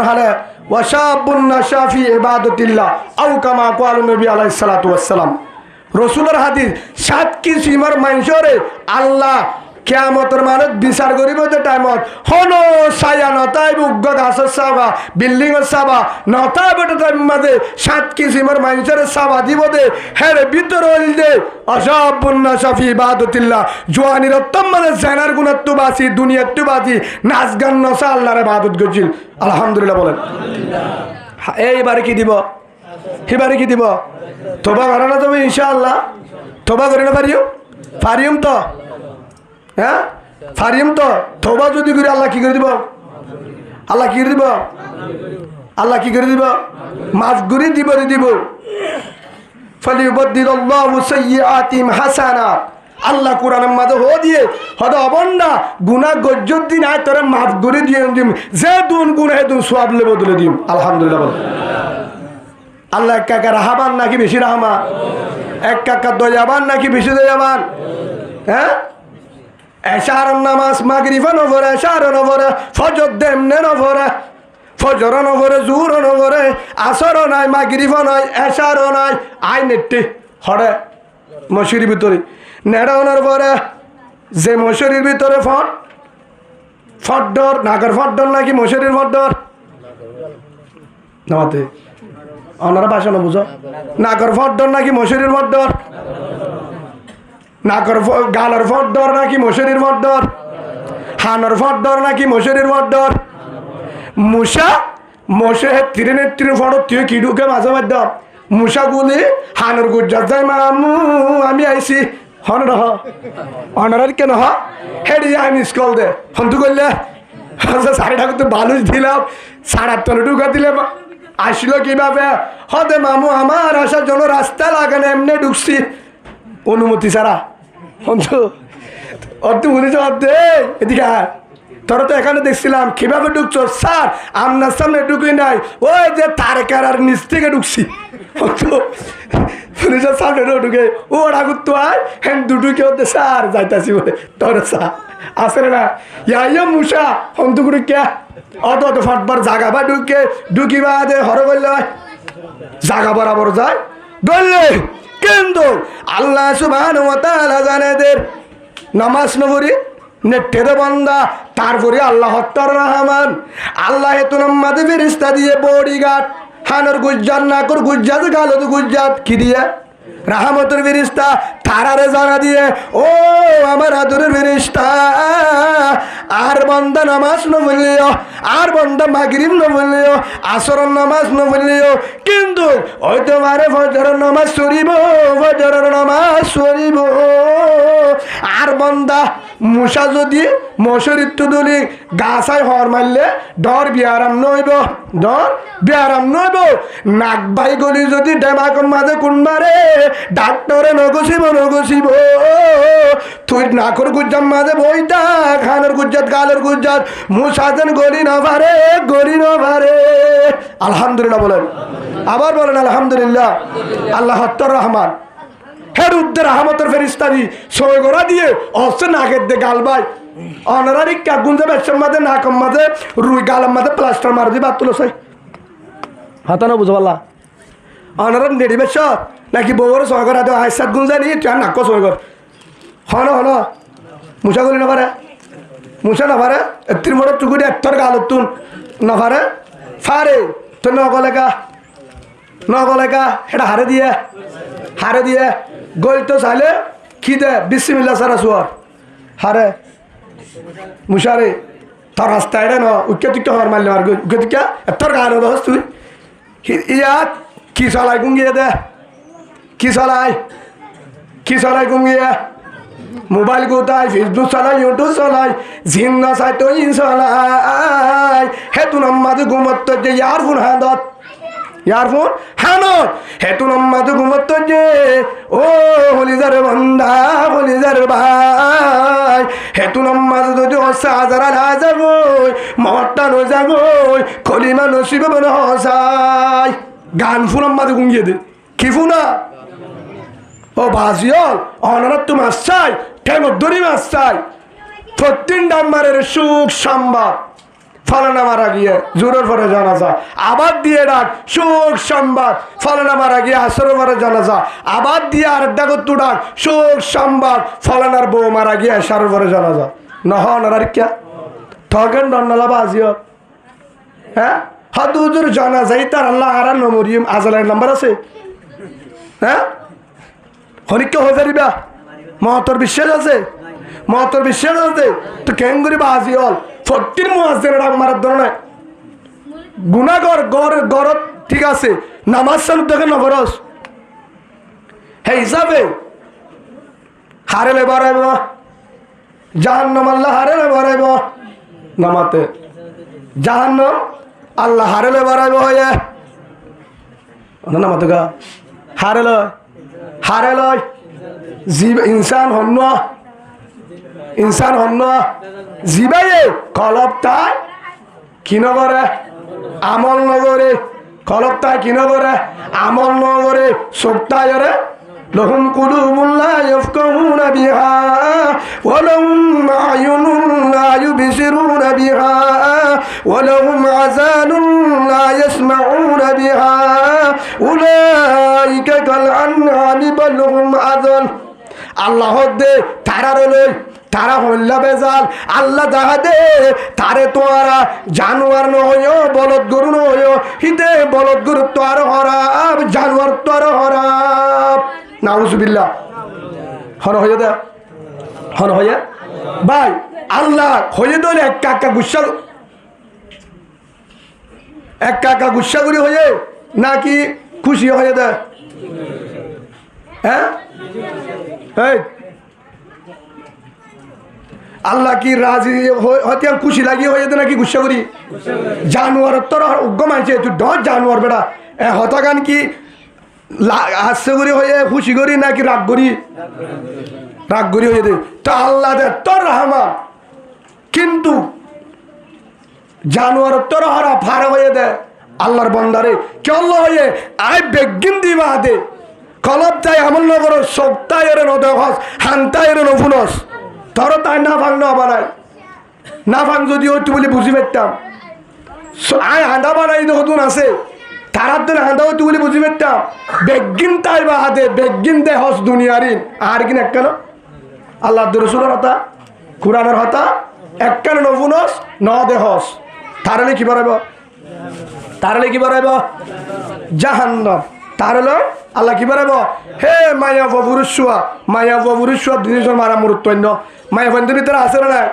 হালে ওয়াশাবুন নাশাফি ইবাদাতিল্লাহ আও কামা ক্বালা নবী আলাইহিস সালাতু ওয়াস সালাম রাসূলের হাদিস 7 কি সীমার মানুষরে আল্লাহ কিয়ামতের মানত বিচার করিব যে টাইমত হনো ছায়া নতাই উগ্র গাছের সাবা বিল্ডিং এর সাবা নতাই বেটা টাইম মাঝে 7 কি সীমার মানুষের সাবা দিব দে হেরে ভিতর হইল দে আশাবুন নাশাফি ইবাদাতিল্লাহ জওয়ানির উত্তম মানে জানার গুণত্ব বাসি দুনিয়ার তো বাসি নাচ গান নসা আল্লাহর ইবাদত করছিল আলহামদুলিল্লাহ বলেন এইবারে কি দিব এবারে কি দিব তওবা করো না তুমি ইনশাআল্লাহ তওবা করে না পারিম তো হ্যাঁ পারিম তো তওবা যদি করি আল্লাহ কি করে দিব আল্লাহ কি করে দিব আল্লাহ কি করে দিব মাফ করে দিব ফালিউবাদদিলাল্লাহু সাইয়্যাতিহিম হাসানাত আল্লাহ কোরআনের মাঝে হো দিয়ে হয়তো অবন্ডা গুনাহ গজ্জত দিন আয় তোরে মাফ করে দিয়ে দিম যে দুন গুনাহ দুন সওয়াব লে বদলে দিম আলহামদুলিল্লাহ বল আল্লাহ এক কাকা রাহাবান নাকি বেশি রাহমা এক কাকা দয়াবান নাকি বেশি দয়াবান হ্যাঁ এশার নামাজ মাগরিবা নভরে এশার নভরে ফজর দেমনে নভরে ফজর নভরে জুহর নভরে আসর নাই মাগরিবা নাই এশার নাই আই নেটে হরে মশরির ভিতরে নেড়ানোর পরে যে মশরির ভিতরে ফড্ডর নাগর ফড্ডর নাকি মশরির ফড্ডর নামাতে ওনারা ভাষা না বুঝো নাগর ফড্ডর নাকি মশরির ফড্ডর নাগর গালর ফড্ডর নাকি মশরির ফড্ডর হানর ফড্ডর নাকি মশরির ফড্ডর মুসা মশে তিরেনের তিরে ফটো তুই কি ঢুকে মাঝে মধ্যে মুসা গুলি হানর গুজ্জার যাই মামু আমি আইছি হন রহ অনার কেন হ হেডি আমি স্কল দে হন্তু করলে সাড়ে ঠাকুর তো বালুচ দিলাম 8.5 ঢুকা দিলে আসলো কিভাবে হদে মামু আমার আসার জন্য রাস্তা লাগে না এমনি ঢুকছি অনুমতি ছাড়া হন্তু অর্থ বলেছ অর্ধে এদিকে তোরা তো এখানে দেখছিলাম কিভাবে ঢুকছো স্যার আপনার সামনে ঢুকি নাই ওই যে তারকার আর নিচ থেকে ঢুকছি পুলিশের সামনে ঢুকে ও ঠাকুর তো আয় হ্যাঁ দুটুকে হতে স্যার যাইতাছি বলে তোর স্যার আসলে না ইয়া মুসা হন্তু করে কে অত ফাটবার জাগা বা ঢুকিবা দে হর করলে জাগা বরাবর যায় ধরলে কিন্তু আল্লাহ সুবহানাহু ওয়া তাআলা জানেদের নামাজ নবরি নেটের বান্দা তারপরে আল্লাহ হত্যার রহমান আল্লাহ এত নামাজে ফেরেশতা দিয়ে বডিগার্ড হানর গুজ্জাত নাকর গুজ্জাত গালত গুজ্জাত কি দিয়ে রাহমতের ফেরেশতা তারারে জানা দিয়ে ও আমার আদরের ফেরেশতা আর বান্দা নামাজ ন বললিও আর বান্দা মাগরিব ন বললিও আসরের নামাজ ন বললিও কিন্তু ওই তোমারে ফজরের নামাজ পড়িব ফজরের নামাজ পড়িব আর বান্দা মুসা যদি মশরিত তুলি গাছাই হর মারলে ডর বিয়ারাম নইব, ডর বিয়ারাম নইব। নাক বাই গলি যদি ডেমাকন মাঝে কোনবারে ডাক্তরে নগসিব নগসিব। তুই নাকর গুজ্জাম মাঝে বইটা খানের গুজ্জাত গালের গুজ্জাত মুসা যেন গলি না পারে, গলি না পারে। আলহামদুলিল্লাহ বলেন, আবার বলেন আলহামদুলিল্লাহ। আল্লাহ রহমান হের উদ্দের আহমতের ফেরিস্তারি সই করা দিয়ে অস্ত্র নাকের দে গাল ভাই অনারারি কাগুন যাবে মাঝে নাকম মাঝে রুই গালাম মাঝে প্লাস্টার মার দিয়ে বাদ তুলো সাই হাতা না বুঝো পারলা অনারা নেড়ি বেশ নাকি বউর সই করা দেওয়া হাইসাত গুন জানি তুই আর নাক সই কর হন হন মুসা করি না পারে, মুসা না পারে এত্তির মোটর চুকুরি এত্তর গালত তুন না পারে ফারে তো নগলেকা এটা হারে দিয়ে গল তো চাইলে কি দে বিসমিল্লাহ সারা সুয়ার হারে মুসারে তোর রাস্তা এটা ন উকে তুই হর মারলে আর উকে তুই তোর গায়ে দোস তুই ইয়াত কি চলাই গুঙ্গিয়ে দে কি চলাই গুঙ্গিয়ে মোবাইল কোথায় ফেসবুক চালাই ইউটিউব চালাই জিন না চাই তো ইন চালাই হেতু নাম্মাদে ঘুমত যে ইয়ার ফোন হাঁদত ইয়ারফোন হানত হেতু নাম্মাদে ঘুমত যে ও হলিজার বন্ধা হলিজার ভাই হেতু নাম্মাদে যদি হসা হাজারা না যাগই মহত্তা ন যাগই খলিমা নসিব বলে হসাই গান ফোন আম্মাদে গুঙ্গিয়ে দে কি ফোনা ও বাজিয়ল অনারত তো মাছ চাই ঠেঙর দড়ি মাছ চাই প্রত্যেক নাম্বারের সুখ সম্ভব ফলানা মারা গিয়ে জোরের পরে জানাজা আবার দিয়ে ডাক সুখ সংবাদ ফলানা মারা গিয়ে আসরের পরে জানাজা আবার দিয়ে আরেকটা করতু ডাক সুখ সংবাদ ফলানার বউ মারা গিয়ে আসারের পরে জানাজা নহন আর কে থকেন ডন্নালা বাজিও হ্যাঁ হাদু হুজুর জানাজাই তার আল্লাহ আর নমরিয়ম আজালের নাম্বার আছে হ্যাঁ হনিকে হয়ে যারিবা মহতর বিশ্বাস আছে তো কেন করি বাজি হল ফটির মুয়াজ্জিনের ডাক মারার ধরনের গুনাহগার গরত ঠিক আছে নামাজ চালু দেখে নবরস হে হিসাবে হারেলে বাড়াইব জাহান্নাম আল্লাহ হারেলে বাড়াইব নামাতে জাহান্নাম আল্লাহ হারেলে বাড়াইব হয়ে নামাতে গা হারেলয় জীব ইনসান হন্য জিবাইয়ে কলব তাই কি নগরে আমল নগরে কলব তাই কি নগরে আমল নগরে সোক্তায়রে লহুম কুলুবুন লা ইয়াফকাহুনা বিহা ওয়া লাহুম আয়ুনুন লা ইউবসিরুনা বিহা ওয়া লাহুম আযানুন লা ইয়াসমাউনা বিহা উলাইকা কাল আনআমি বাল হুম আযাল আল্লাহ দে তারা হইলা বেজাল আল্লাহ যাহা দে তারে তোরা জানোয়ার নয় বলদ গরু নয় হিতে বলদ গরু তো আর হরাব জানোয়ার তো আর হরাব নাউজুবিল্লাহ হন হয়ে ভাই আল্লাহ হয়ে দলে এক কাকা গুসা করি হয়ে নাকি খুশি হয়ে দে হ্যাঁ আল্লাহ কি রাজি হতে খুশি লাগিয়ে হয়ে যেত নাকি গুসা করি জানোয়ার তোর উগ্গম আছে তুই ডর জানোয়ার বেটা হতাগান কি হাস্য করি হয়ে খুশি করি নাকি রাগ করি হয়ে দে তো আল্লাহ দে তোর রাহমা কিন্তু জানোয়ার তোর হরা ফার হয়ে দে আল্লাহর বন্দারে কেল হয়ে আয় বেগিন দিবা দে কলব তাই আমল নগর সপ্তাহ নদহস হান্তায় নফুনস তোর তাই না ভাঙ না বানাই না ভাঙ যদি হইতো বলে বুঝি পারতাম আয় হাঁদা বানাই নতুন আছে তারার দিন হাঁদা হইতো বলে বুঝি পারতাম বেগিন তাই বা হাতে বেগিন দে হস দুনিয়ারিন আর কিন একখানো আল্লাহ রসুলের হতা কোরআনের হতা একখানো নফুনস ন দে হস তারলে কি বাড়াইব জাহান্নাম তারলে আল্লাহ কি বাড়াইব হে মায়া পুরুষুয়া দুজন মারা মুরুত্ব মায়া বন্ধুর ভিতরে আছে না নাই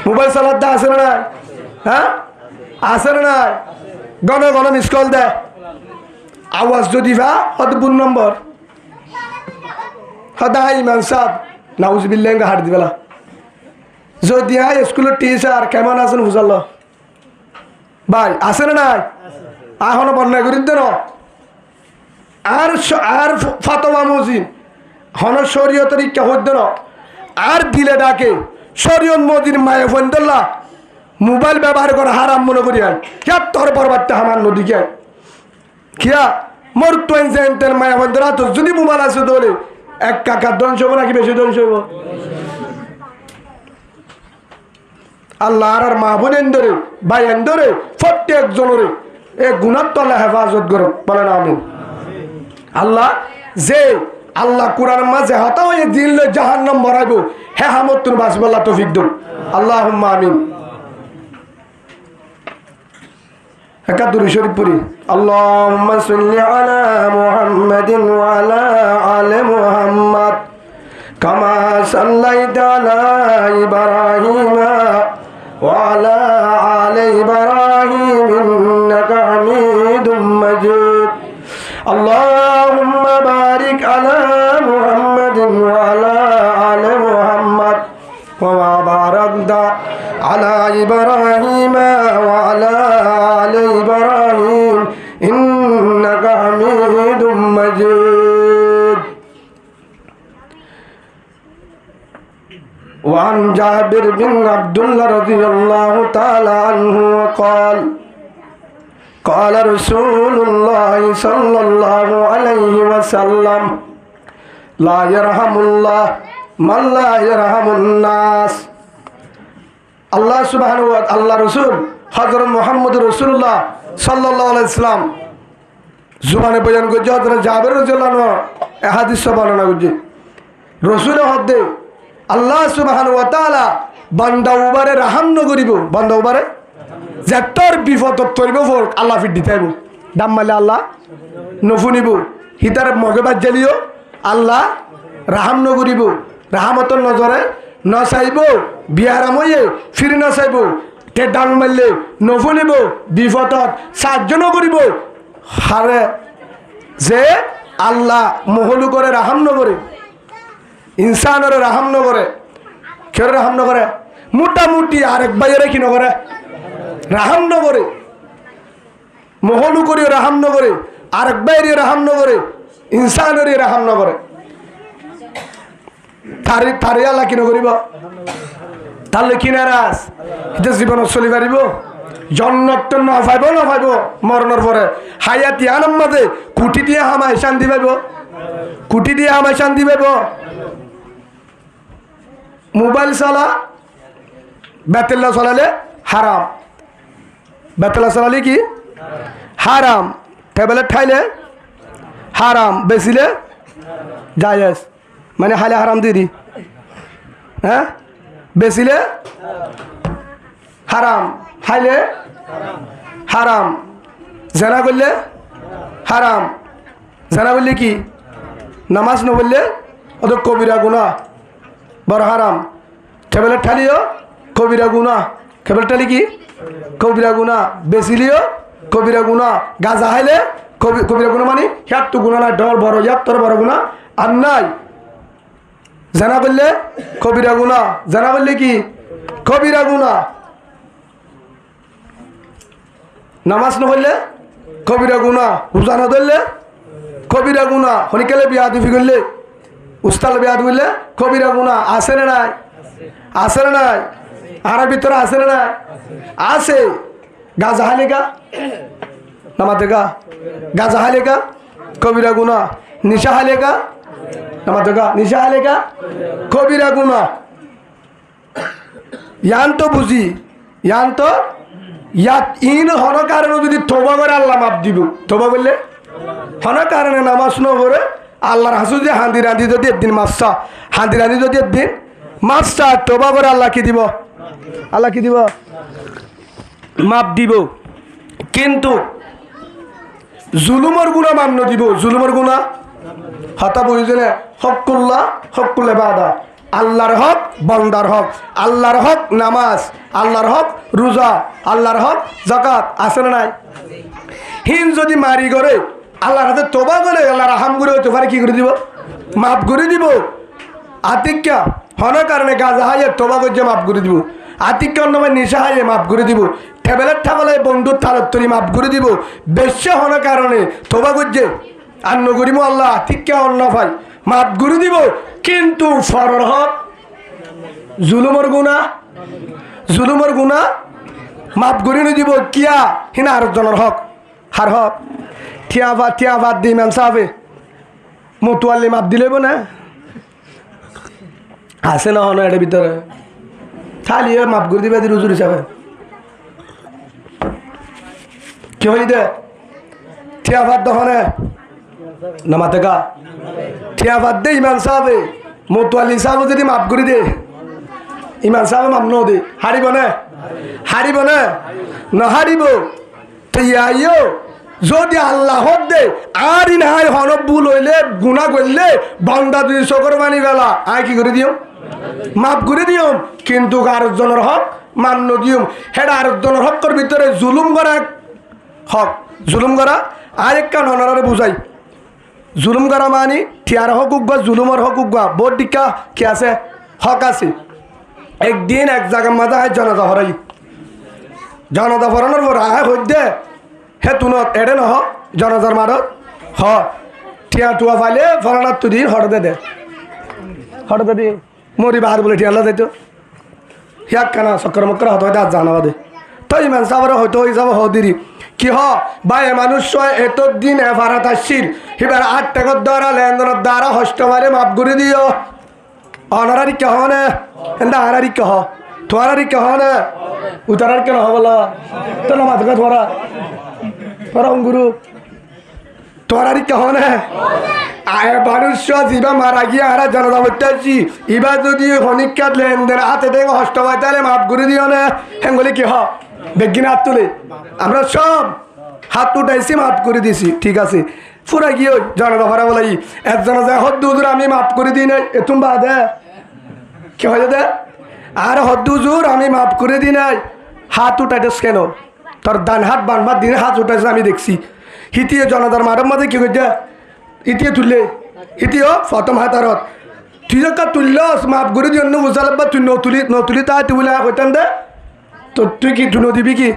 মোবাইল চালাতে আছে না নাই হ্যাঁ আছে না নাই গণ মিস কল দে আওয়াজ যদি ভা হয়তো 4 নম্বর হদা ইমান সাহ নাউজুবিল্লাহ হাট দিবেলা যদি স্কুলের টিচার কেমন আছেন বুঝাল ভাই আছে না নাই এখনো বন্যা করি দেন আর আর ফাতোয়া মজিন হন শরীয়তের ইচ্ছা হইতে না আর দিলে ডাকে শরীয়ত মজির মায়ে ফন্দল্লা মোবাইল ব্যবহার করে হারাম মনে করি আর কে তোর পরবারটা আমার নদীকে কিয়া মোর টোয়েন্টেন মায়া ফন্দরা তো যদি মোবাইল আছে তাহলে এক কাকার ধ্বংস হবো নাকি বেশি ধ্বংস হইব আল্লাহ আর মা বোনেন ধরে ভাইয়েন ধরে প্রত্যেক জনের এ গুণার তলা হেফাজত করে বলেন আমিন আল্লাহ যে আল্লাহ কোরআন মাঝে হতা হয়ে দিল জাহান্নাম ভরাইব হে হামতুন বাসবাল্লাহ তৌফিক দিন আল্লাহুম্মা আমিন একাদুরি শরীফ পড়ি আল্লাহুম্মা সাল্লি আলা মুহাম্মাদিন ওয়া আলা আলি মুহাম্মাদ কামা সাল্লাইতা আলা ইব্রাহিম ওয়া আলা আলি ইব্রাহিম ইন্নাকা হামিদুম মাজিদ আল্লাহুম্মা বারিক আলা মুহাম্মাদিন ওয়া আলা আলি মুহাম্মাদ ওয়া বারাকতা আলা ইব্রাহিম ওয়া আলা আলি ইব্রাহিম ইন্নাকা হামিদুম মাজিদ وعن جابر بن عبد الله رضي الله تعالى عنه قال قال رسول الله صلى الله عليه وسلم لا يرحم الله من لا يرحم الناس আল্লাহ সুবহানাহু ওয়া তাআলা আল্লাহ রাসূল হযরত মুহাম্মদ রাসূলুল্লাহ সাল্লাল্লাহু আলাইহি সাল্লাম জুবানে বয়ান করছে হযরত জাবের রাদিয়াল্লাহু আনহু এই হাদিস বর্ণনা করছে রাসূল হদে আল্লাহ সুবহানাহু ওয়া তাআলা বান্দা উবারে রহম ন করিব বান্দা উবারে যেতর বিপদ তরিব ফর আল্লাহ ফিট দিতাইব দাম মালে আল্লাহ নফুনিব হিতার মগবাজ জালিও আল্লাহ রহম ন করিব রহমতর নজরে ন চাইব বিহারাম হয়ে ফিরে ন চাইব তে ডাং মারলে নফুনিব বিপদত সাহায্য করিব হারে যে আল্লাহ মহলু করে রহম ন করে ইনসানের রহম ন করে কেউ রহম ন করে মোটামুটি আরেক বাইরে কি ন করে রাহাম ন করে মহলু করি রাহাম ন করে আরেক বাইরে রাহাম ন করে ইনসানের রাহাম ন করে তারি আল্লাহ কি ন করিব তাহলে কিনারাস এটা জীবনত চলি পারিব জন্নত ন পাইব না পাইব মরণের পরে হায়াতি আনম মাঝে কুটি দিয়ে হামাই শান্তি পাইব কুটি দিয়ে হামাই শান্তি পাইব মোবাইল চালা বেতেল্লা চলালে হারাম বেতলা চালালে কি হারাম ট্যাবলেট খাইলে হারাম বেচিলে জায়েজ মানে হাইলে হারাম দিদি হ্যাঁ বেচিলে হারাম খাইলে হারাম জেনা করলে হারাম জেনা করলে কি নামাজ নবললে অত কবিরা গুনাহ বড় হারাম ট্যাবলেট ঠালিও কবিরা গুনাহ ট্যাবলেট ঠালি কি কবিরা গুনা বেচিলিও কবিরা গুনা গাজা হাইলে কবিরা গুনা মানে ইয়ার তো গুণা নাই ডর বড় ইয়ার তোর বড় গুণা আর নাই জানা বললে কবিরা গুনা জানা বললে কি কবিরা গুনা নামাজ না পড়লে কবিরা গুনা রোজা না ধরলে কবিরা গুনা হনিকালে বিয়া দিবি করলে উস্তাল বিয়া দিলে কবিরা গুনা আছে না নাই আছে না নাই আর ভিতরে আছে না নাই আছে গাজা হালিকা নামাতেগা গাজা হালিকা কবিরা গুনা নিশা হালিকা নামাতেগা নিশা হালিকা কবিরা গুনা ইয়ান তো বুঝি ইয়ান তো ইয়াত ইন হন কারণে যদি তোবা করে আল্লাহ মাপ দিব তোবা বললে হন কারণে নামাজ ন করে আল্লাহর হাসু যে হান্দি রাঁধি যদি একদিন মাছটা হান্দি রাঁধি যদি একদিন মাছটা তোবা করে আল্লাহ কি দিব আল্লাহ কি দিব মাপ দিব কিন্তু জুলুমর গুণা মান্য দিব জুলুমর গুণা হতা বুঝলে হকুল্লাহ হকুল ইবাদা আল্লাহর হক বান্দার হক আল্লাহর হক নামাজ আল্লাহর হক রোজা আল্লাহর হক যাকাত আছে না নাই হিন যদি মারি করে আল্লাহর হাতে তোবা করে আল্লাহর রাহাম করে হতে পারে কি করে দিব মাফ করে দিব আতিক্যা হনের কারণে গাজা হাইয়ে তোবা করছে মাফ করে দিব, আতিক্য অন্যময় নিশা হাইয়ে মাফ করে দিব, টেবেলের ঠাবলায় বন্ধুর তালত্তরি মাফ করে দিব, বেশ্যা হনের কারণে তোবা করছে আর নগরিম আল্লাহ আতিক্য অন্য ভাই মাফ করে দিব। কিন্তু ফরর হক জুলুমর গুণা মাফ করে দিব কিয়া হিনা আর জনের হক হার হক ঠিয়া ভাত দি ইমাম সাহেবে মতুয়াল্লি মাপ দিলেব না আছে না হন এটার ভিতরে খালি মাপ করে দিবে রুজুর হিসাবে কি হই দে ঠিয়া ভাত দহনে নামাতে গা ঠিয়া ভাত দে ইমাম সাহেবে মতুয়াল্লি সাহেব যদি মাপ করে দে ইমাম সাহেব মাপ ন দে হারিব না না হারিব তো ইয়াইও যদি আল্লাহ দে আর ইনহাই হনব ভুল হইলে গুণা করলে বন্দা দুই চকর মানি বেলা আয় কি করে দিও মাফ করে দিও। কিন্তু আরেকজনের হক মান্য দিও, হেটা আরেকজনের হকের ভিতরে জুলুম করা হক, জুলুম করা আরেক কান হনারে বুঝাই। জুলুম করা মানি ঠিয়ার হক উগা জুলুমর হক উগা বোর দিকা কি আছে হক আছে। একদিন এক জায়গার মাঝে আয় জনতা হরাই, জনতা ফরানোর পর আয় হইদে হে তুনত এড়ে নহ জনতার মারত হ ঠিয়া টুয়া ফাইলে ফরানার তুদি হঠাতে দে মরি বাহার বলে ঠিয়ালা যাইতো হিয়াক কানা চক্কর মক্কর হতো হয়তো আজ জানাবা দে তো ইমান সাবার হয়তো হয়ে যাব হদিরি কি হ ভাই মানুষ এত দিন এফারাত আসছিল এবার 8 টাকার দ্বারা লেনদেনের দ্বারা হষ্ট মারে মাপ করে দিও অনারারি কে হনে এন্দা আনারি কে হ তোরারি কে হনে উতারার কেন হবলা তো না মাথা তোরা গুরু তোরারি কে হনে আয় মানুষ যা মারা গিয়ে আর জনতা করতে আসছি এবার যদি হনিকাত লেনদেন হাতে দেখে হষ্ট হয় তাহলে মাপ করে দিও না হেঙ্গলি কি হ বেগিন হাত তুলে আমরা সব হাত উঠাইছি মাফ করে দিছি ঠিক আছে পুরা গিয়ে জনতা ভরা বলাই একজন যায় হদ্দু হুজুর আমি মাফ করে দিই নাই এতুম বাদে কি হয় দে আর হদ্দু হুজুর আমি মাফ করে দিই নাই হাত উঠাইতেস কেন তোর ডান হাত বানবার দিনে হাত উঠাইছে আমি দেখছি হিতিয়ে জনতার মাঠের মধ্যে কি করছে ইতিয়ে তুললে ইতিও প্রথম হাতারত তুই যখন তুললস মাফ করে দিও অন্য বুঝাল তুই নতুলি তা তুই বলে কইতাম দে তো তুই কি তুই দিবি কি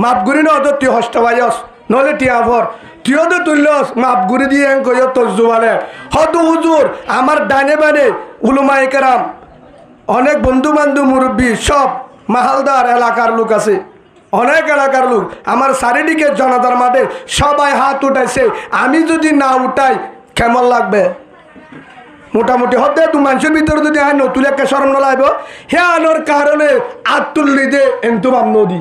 মাপ গুড়ি ন তো তুই হষ্ট পাইস নহলে টিয়া ভর তুইও তো তুললস মাপ গুড়ি দিয়ে কই তোর জোবানে হদু হুজুর আমার ডানে বানে উলুমায়ে কেরাম অনেক বন্ধু বান্ধব মুরব্বী সব মাহালদার এলাকার লোক আছে অনেক এলাকার লোক আমার চারিদিকে জনতার মাঠে সবাই হাত উঠাইছে আমি যদি না উঠাই কেমন লাগবে মোটামুটি হতে তু মানুষের ভিতরে যদি আয় নতুন একটা সরম নলাইব হে আনোর কারণে আত্মুল্লি দে এন্তু মামন দি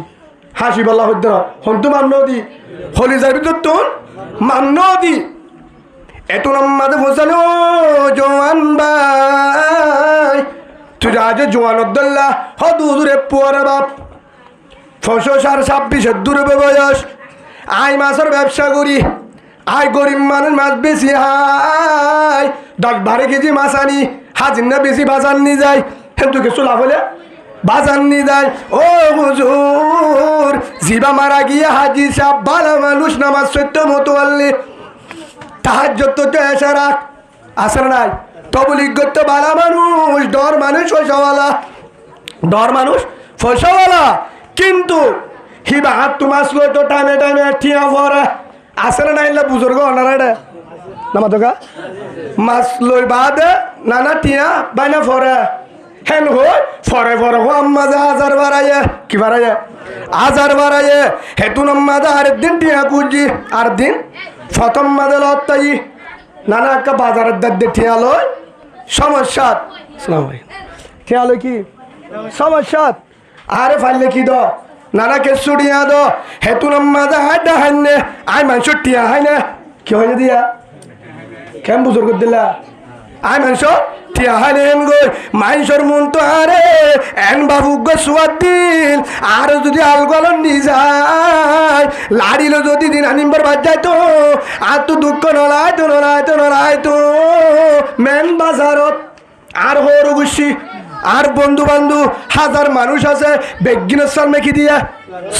হাসি বলা হইতে হন্তু মামন দি হলি যার ভিতর তোর মামন দি এত নাম্মাদে বোঝানো জোয়ান ভাই তুই আজ জোয়ান উদ্দুল্লাহ হদু হুজুরে পুয়ারা বাপ 26 দূরে বয়স আই মাছের ব্যবসা করি আই গরিব মানুষ মাছ বেশি হাই 10-12 কেজি মাছ আনি হাজির না বেশি বাজার নিয়ে যায় কিন্তু কিছু লাভ হলে বাজার নিয়ে যায় ও হুজুর জিবা মারা গিয়ে হাজি সাহেব ভালো মানুষ নামাজ সত্য মতো আনলে তাহাজ্জুদ তো এসে রাখ আসে নাই তবলিগ করতে ভালো মানুষ ডর মানুষ পয়সাওয়ালা কিন্তু হিবা হাত তোমার তো টাইমে ঠিয়া ভরা আসে না ইল্লা বুজুর্গ অনারা নামা তো মাছ লই বাদে নানা টিয়া বাইনা ফরে হেন হই ফরে হো আম্মা যা হাজার বাড়াইয়ে কি বাড়াইয়ে হাজার বাড়াইয়ে হেতু আম্মা যা আর দিন টিয়া কুজি আর দিন প্রথম মাদে লত্তাই নানা একটা বাজারের দাদ্দে টিয়া লই সমস্যা আসসালামু আলাইকুম টিয়া লই কি সমস্যা আরে ফাইলে কি দ নানা কে সুড়িয়া দ হেতু আম্মা যা হাড্ডা হাইনে আই মাংস টিয়া হাইনে কি হয়ে দিয়া কেম বুজুর্গ দিলা আই মাংস টিয়া হাইনে এন গই মাংসর মন তো আরে এন বাবু গো সুয়াদ দিল আর যদি আলগলন নি যায় লাড়িলো যদি দিন আনিম্বর বাজ যায় তো আর তো দুঃখ নলায় তো মেন বাজারত আর হর গুছি আর বন্ধু বান্ধব হাজার মানুষ আছে বেগিনের সামনে কি দিয়া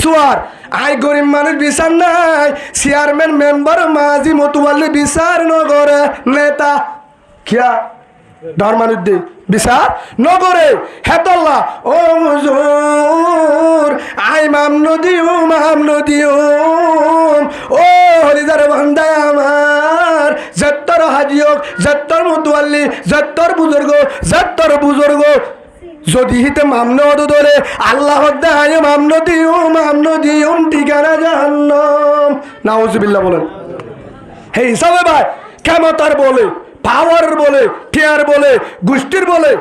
সুয়ার আই গরিব মানুষ বিচার নাই চেয়ারম্যান মেম্বার মাঝি মতুয়াল্লি বিচার নগরে নেতা কিয়া ধর্মানুদ্দি বিচার নগরে হেতল্লা ও হুজুর আই মাম নদিও ও হলিদার বান্দায় আমার যত্তর হাজিওক যত্তর মুতওয়াল্লি যত্তর বুজুর্গ যদি হিতে মামন দলে আল্লাহ দেয় মামন দিও ঠিকানা জাহান্নাম নাউজুবিল্লাহ বলেন। হে হিসাবে ভাই ক্ষমতার বলে পাওয়ার বলে টিয়ার বলে গোষ্ঠীর বলে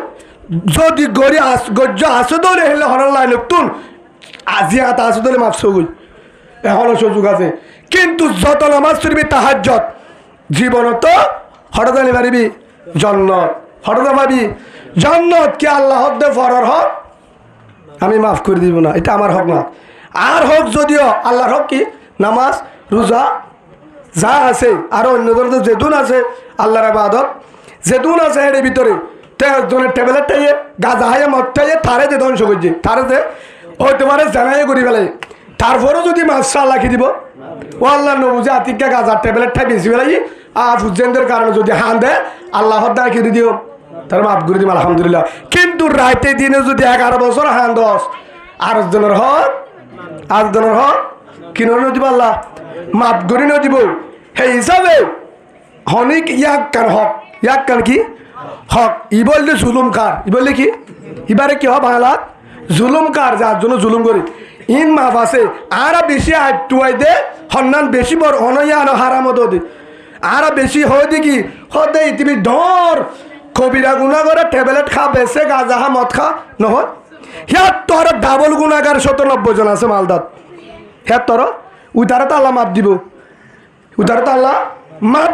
যদি গজ্জ আসে দলে হেলে হরার লাইন তুন আজি হাত আসে দলে মাপস গই এখনো সুযোগ আছে। কিন্তু যত নামাজ পড়বি তাহাজ্জুদ জীবনত হঠাৎ পারিবি জন্নত হঠাৎ পাবি জন্নত কি আল্লাহ দে ফরর হক আমি মাফ করে দিব না, এটা আমার হক না। আর হক যদিও আল্লাহর হক কি নামাজ রোজা যা আছে আরো অন্য ধরনের যেদুন আছে আল্লাহর ইবাদত যেদুন আছে এর ভিতরে জনের ট্যাবলেট টাইয়ে গাঁজা হাইয়ে মদ টাইয়ে তারে যে ধ্বংস করছে তারে যে ওই তোমার জানাই করি ফেলে তারপরেও যদি মাসা লাখি দিব ও আল্লাহ নবুজে আতিকা গাঁজার ট্যাবলেট ঠাই বেশি ফেলাই ফুজেনদের কারণে যদি হান দেয় আল্লাহর দ্বারা খেতে দিও তার মাফ করে দিব আলহামদুলিল্লাহ। কিন্তু রাইতে দিনে যদি 11 বছর হান 10 আরেকজনের হক কিনো দিব আল্লাহ মাফ করে দিব। সেই হিসাবে হনিক ইয়াক কান কি হক ই বললে জুলুম কার ই বললে কি এবারে কি হয় বাংলা জুলুম কার যার জন্য জুলুম করি ইন মাফ আছে আর বেশি আটুয়াই দে হন্নান বেশি বড় হনইয়া আনো হারামত দে আর বেশি হয় দেখি হদে তুমি ডর কবিরা গুণা করে ট্যাবলেট খা বেসে গাঁজা খা মদ খা নহয় হিয়ার তোর ডাবল গুণাগার 97 জন আছে মালদাত হিয়ার তোর উদারে তো আল্লাহ মাপ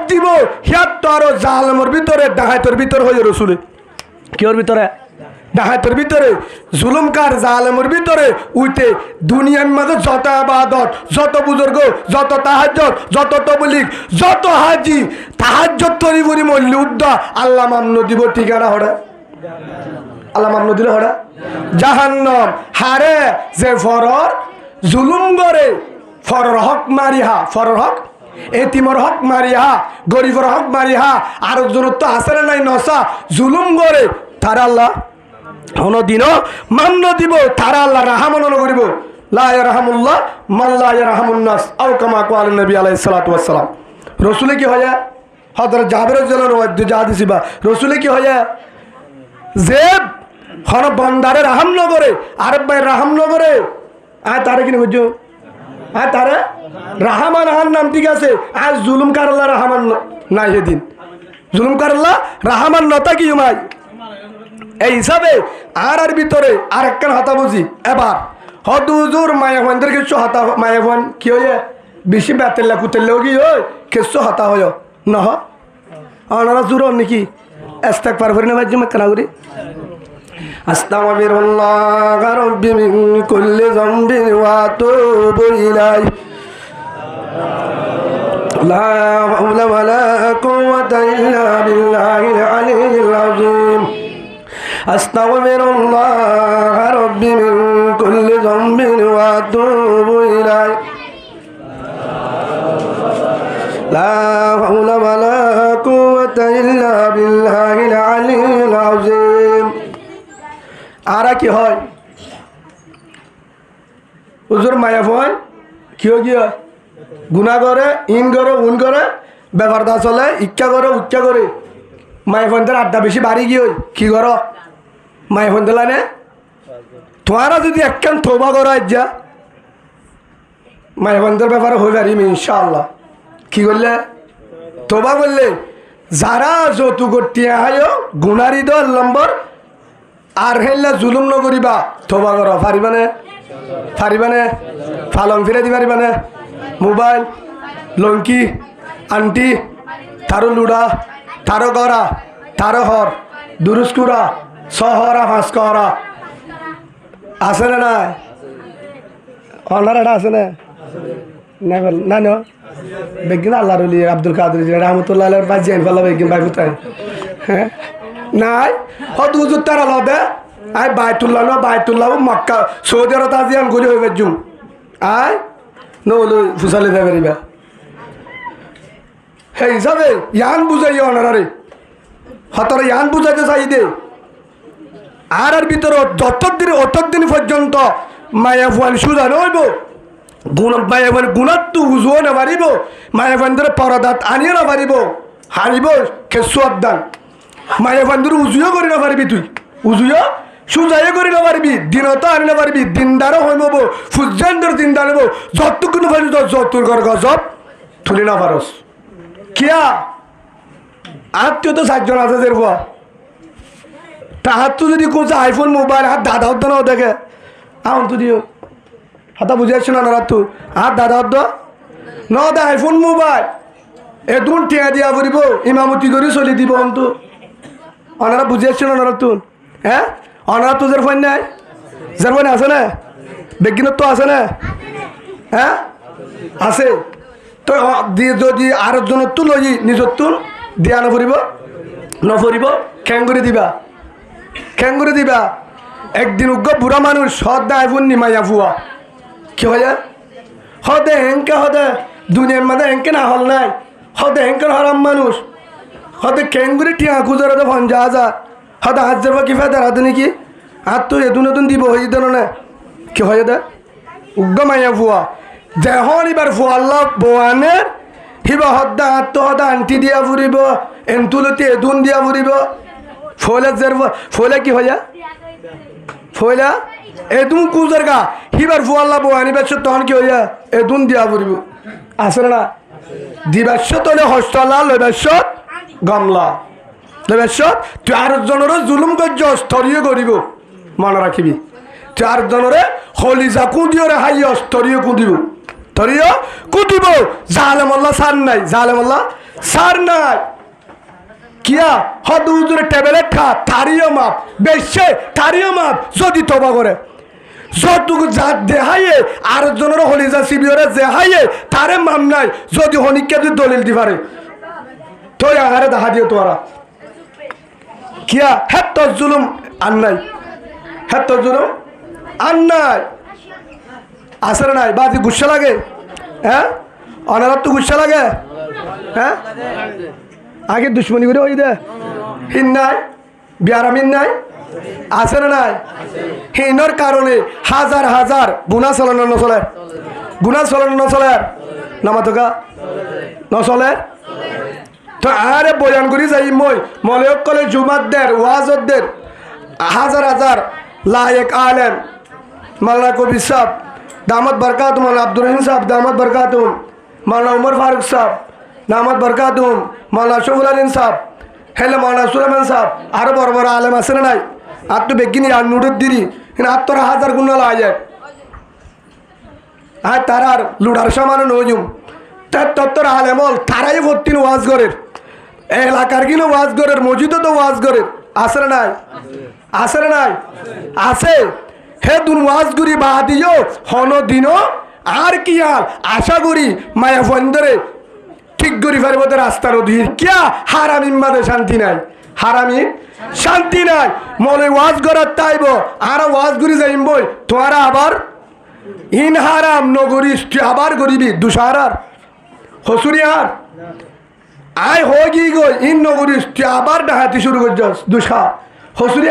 দিব হিয়ার তোর জালেমর ভিতরে ডাহাইতর ভিতর হয়ে রসুলে কিওর ভিতরে ডাহাইতর ভিতরে জুলুমকার জালেমর ভিতরে উইতে দুনিয়ার মাঝে যত আবাদত যত বুজুর্গ যত তাহাজ্জুদ যত তবলিগ যত হাজি তাহাজ্জুদ তরি করি মল্লি উদ্দা আল্লাহ মামন দিব ঠিকানা হড়া আল্লাহ মামন দিলে হড়া জাহান্নাম হারে যে ফরর জুলুম করে ফরর হক মারিহা ফরর হক এতিমর হক মারিহা গরিবর হক মারিহা আর জরুরত আসলে নাই নসা জুলুম করে তারা আল্লাহ দিন মান্য দিব তারা আল্লাহ রাহামন করিব লা ইয়ারহামুল্লাহ মান লা ইয়ারহামুন নাস আও কামা ক্বালা নবী আলাইহিস সালাতু ওয়াস সালাম। রাসূলে কি হয় হযরত জাবের রাদিয়াল্লাহু আনহু জাহাদিসিবা রাসূলে কি হয় যে হন বান্দারে রাহাম ন করে আরব ভাই রাহাম ন করে তারে কি বুঝছো তারে রাহমান আহার নাম ঠিক আছে আজ জুলুম কার আল্লাহ রাহমান নাই সেদিন জুলুম কার আল্লাহ রাহমান নতা কি উমাই এই হিসাবে আর ভিতরে আর একখান হতা বুঝি এবার হদুজুর মায়াফানদের কিছু হতা মায়াফান কি হয়ে বেশি বেতেল্লা কুতেল্লাও কি হয় কিছু হতা হয় নহ অনারা জুর নাকি ইস্তেগফার করি না ভাই জমা কেনা করি আস্তাগফিরুল্লাহ রাব্বি মিন কুল্লি যামবিন ওয়া আতুবু ইলাইহি লা হাওলা ওয়ালা কুওয়াতা ইল্লা বিল্লাহিল আলিয়্যিল আযীম আস্তাগফিরুল্লাহ রাব্বি মিন কুল্লি যামবিন ওয়া আতুবু ইলাইহি লা হাওলা ওয়ালা কুওয়াতা ইল্লা বিল্লাহিল আলিয়্যিল আযীম। আর কি হয় হুজুর মায়াফোন কি হয় গুণা করে ইন করে উন করে ব্যাপারটা চলে ইচ্ছা করে উচ্চা করে মায়াফোনদের আড্ডা বেশি বাড়ি গিয়ে কি করো মায়াফোন দিলানে তোমারা যদি একখান তোবা করো যা মায়াফোনদের ব্যাপারে হয়ে পারিম ইনশাআল্লাহ। কি করলে তোবা করলে যারা যতু করতে আয় গুণারি দল নম্বর আর হেল্লা জুলুম নকরিবা তোবা কর পারিবানে ফালং ফিরে দি পারিবানে মোবাইল লঙ্কি আন্টি তারো লুড়া তারো গড়া তারো হর দুরুস্কুরা শহরা ফাঁস করা আছে না নাই অনারা আছে না না না বেগিন আল্লাহ রলি আব্দুল কাদের রহমতুল্লাহ বাজিয়ান ফেলা বেগিন ভাই কোথায় হ্যাঁ নাই হয়তো হুজুর তারা লবে আই বাইতুল্লাহ না বাইতুল্লাহ মক্কা সৌদি আরব আজিয়ান ঘুরে হইবে জুম আই নলো ফুসালে যাবে রিবা সেই হিসাবে ইয়ান বুঝাই অনারে হতরে ইয়ান বুঝাইতে চাই দে আর ভিতরে অতদিন পর্যন্ত মায়া ফুয়ান সুজা নইব মায়া ফুয়ান গুণাত্তু উজুও না পারিব মায়া ফুয়ান ধরে পরদাত আনিও না পারিব হারিব খেসু আদান মায়া ফুয়ান ধরে উজুও করি না পারবি তুই উজুও সুজাইও করি না পারবি দিনত আনি না পারবি দিনদারও হইব ফুজানদের দিনদার হইব যতক্ষণ পারি যতুর ঘর গজব তুলি না পারস কিয়া আত্মীয় তো 4 জন আছে যেরকম তাহার তো যদি কোচ আইফোন মোবাইল হাত দাদা হতো না দেখে আউন তো দিও হাতা বুঝে আসছো না রাত তো হাত দাদা হতো ন দা আইফোন মোবাইল এদুন টিয়া দিয়া ফুরিব ইমামতি করে চলি দিব অন্তু ওনারা বুঝে আসছো না রাত হ্যাঁ ওনারা তো যার ফোন নাই যার ফোন আছে না বেগিনত তো আছে না হ্যাঁ আছে তো যদি আর জনের তো লই নিজর তুন দিয়া নফরিব নফরিব খ্যাং করে দিবা একদিন উগ্র বুড়া মানুষ সদা আইফোন নিমাইয়া ফুয়া কি হয় হদে হেঙ্কে হদে দুনিয়ার মাঝে হেঙ্কে না হল নাই হদে হেঙ্কের হরাম মানুষ হদে ক্যাঙ্গুরি টিয়া খুঁজে হদে 50,000 হদে 1,000 কি ফেদার হাতে নাকি আর তো নতুন দিব হয়ে দিল না কি হয় দে উগ্র মাইয়া ফুয়া যেহন এবার ফুয়া আল্লাহ বোয়ানের হিবা হদ্দা আত্মহদা আন্টি দিয়া ফুরিব এন্তুলতি এদুন দিয়া ফুরিব ফলে কি হইয়া ফইলা এদুন কুজার গা হিবার ফুয়াল্লা বোয়ানি বেশ তখন কি হইয়া এদুন দিয়া ফুরিব আসলে না দিবাস্য তলে হস্তলা লইবাস্য গামলা লইবাস্য তুই আর জনের জুলুম গজ্জ স্তরীয় করিব মনে রাখিবি তুই আর জনরে হলিজা কুদিও রে হাই স্তরীয় কুদিব তরিও কুদিব জালেমল্লা সার নাই কিয়া হদুজুরে টেবিলে খা তারিও মাপ বেশে তারিও মাপ যদি তবা করে যতটুকু জাত দেহাইয়ে আর জনের হলিজা শিবিরে দেহাইয়ে তারে মাম নাই যদি হনিককে যদি দলিল দি পারে তো আহারে দেখা দিও তোরা কিয়া হেত জুলুম আন নাই হেত জুলুম আন নাই আসলে নাই বাজি গুসা লাগে হ্যাঁ অনারার তো গুসা লাগে হ্যাঁ আগে দুশ্মনী করে হই দে হিন নাই বিয়ারামিন নাই আছে না নাই হিনর কারণে হাজার হাজার গুণা চলানো নচলে নামাতকা নচলে তো আরে বয়ান করি যাই মলয়ক কলে জুমাত দের ওয়াজত দের হাজার হাজার লায়েক আলেম মাওলানা কবির সাহেব दामद बरकातुम मौलाना अब्दुल रहीम साहब दामद बरकातुम मौलाना उमर फारूक साहब दामद बरकातुम मौलाना शफुल अलीम साहब हेले मौलाना सुलेमान साहब आरो बड़ बड़ आलेम आছেন নাই আর তো বেগিনি আর নুরুদ দিরি কিন্তু আর তোরা হাজার গুণ লা যায় আর তারার লুডার সমান নজুম তোর আলেমল তারাই ভর্তি ওয়াজ করের এলাকার কিনো ওয়াজ করের মসজিদে তো ওয়াজ করের আসে নাই আছে হে দুন ওয়াজ করি বাদিও হন দিন আর কি আর আশা করি মায়া ফন্দরে ঠিক করি পারবো তো রাস্তার অধীর কিয়া হারামি মাঝে শান্তি নাই মনে ওয়াজ করার তাইব আর ওয়াজ করি যাইম বই তোরা আবার ইন হারাম নগরিস তুই আবার করিবি দুসারার হসুরি হার আয় হগি গই ইন নগরিস তুই আবার ডাহাতি শুরু করছস দুসা হসুরি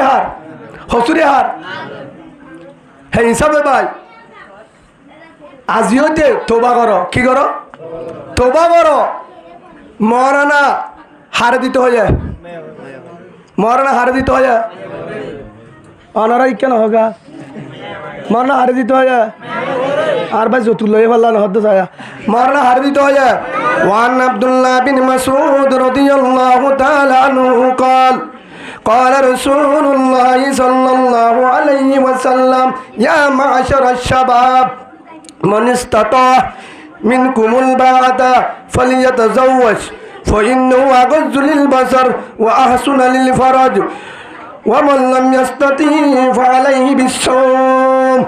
হার হ্যাঁ হিসাবে ভাই আজিও দে তোবা করো কি করো তোবা করো মরানা হারে দিতে হয়ে যায় অনারাই কেন হোগা মরনা হারে দিতে হয়ে যায় আর ভাই যতুল লয়ে ভাল্লা না হতে যায় মরনা হারে দিতে হয়ে যায় ওয়ান আব্দুল্লাহ বিন মাসউদ রাদিয়াল্লাহু তাআলা আনহু قال قال رسول الله صلى الله عليه وسلم يا معشر الشباب من استطاع منكم الباءة فليتزوج فإنه أغض للبصر وأحسن للفرج ومن لم يستطع فعليه بالصوم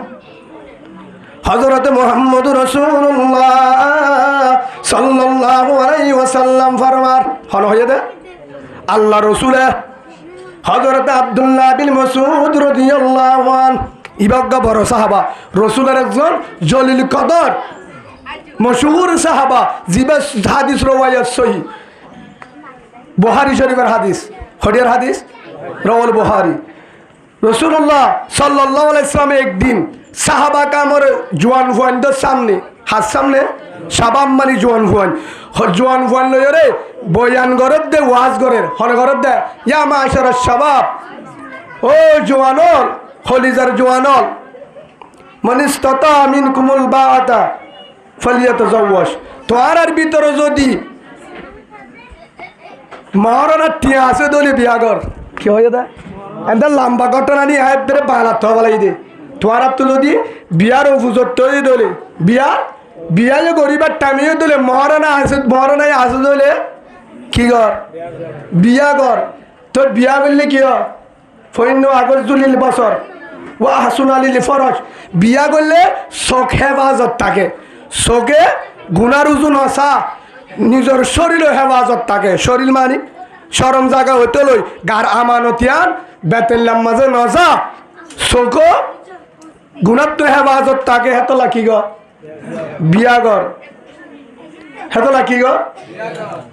حضرت محمد رسولullah sallallahu alaihi wasallam former হন হয়ে দে আল্লাহ রসুলে হযরত আব্দুল্লাহ বিন মাসউদ রাদিয়াল্লাহু আনহু ইবাগা বড় সাহাবা রসুলের একজন জলিল কদর মশহুর সাহাবা জিবাস হাদিস রওয়ায়াত সহিহ বুখারী শরীফের হাদিস হরিয়ার হাদিস রওয়াল বুখারী রসুল্লাহ সাল্লাল্লাহু আলাইহি ওয়াসাল্লাম একদিন সাহাবা কামর জোয়ান ফুয়ানদের সামনে হাত সামনে সাবাম মানে জোয়ান ফুয়ান লইরে বয়ান গরত দে ওয়াজ গরের হন গরত দে ইয়া মাশারা শাবাব ও জোয়ানল খলিজার জোয়ানল মনিস্ততা মিনকুমুল বাআতা ফালিয়াতাজাওয়াজ তোয়ার ভিতরে যদি মহারণা টিয়া আছে দলে বিয়াগর কি হয়ে দা এন্দা লম্বা ঘটনা নিয়ে হাতের বাংলা বলাই দে তোমার তো যদি বিয়ার অভিযোগ তৈরি দলে বিয়া যে গরিবার টামিয়ে দলে মহারণায় আসে দলে কি কর বিয়া কর তোর বিয়া করলে কি হয় ফৈন্য আগর জুলিল বছর ও হাসুন আলিল ফরজ বিয়া করলে চোখ হেফাজত থাকে চোখে গুণার উজু নসা নিজের শরীরও হেফাজত থাকে শরীর মানে সরম জায়গা হইতে লই গার আমানতিয়ান বেতেল্লাম মাঝে নজা চোখ গুণার তো হেফাজত থাকে হেতলা কি গ বিয়াগর হেতলা কি গ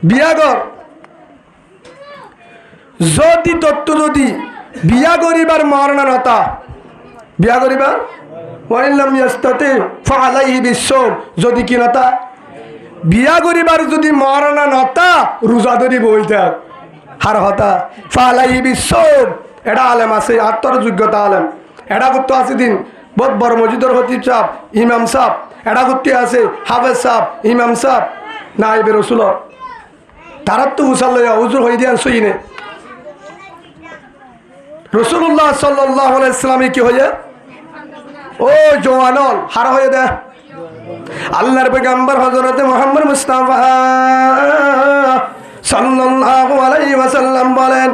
বিয়াগর যদি তত্ত্ব যদি বিয়া করিবার মরণা নতা বিয়া করিবার যদি কি নতা বিয়া করিবার যদি মরণা নতা রোজা ধরি বই থাক হার হতা ফালাই বিশ্বম এটা আলেম আছে আত্মর যোগ্যতা আলেম এটা করতে আছে দিন বহুত বড় মসজিদের হতিব সাহ ইমাম সাহ এটা করতে আছে হাফেজ সাহ ইমাম সাহ নাইবে রসুল তারা তো উসাল লইয়া হুজুর হয়ে দিয়ান সইনে রসুল্লাহ সাল্লাল্লাহু আলাইহি ওয়াসাল্লামে কি হয়ে ও জওয়ানল হার হয়ে দে আল্লাহর পয়গম্বর হযরত মুহাম্মদ মুস্তাফা সাল্লাল্লাহু আলাইহি ওয়াসাল্লাম বলেন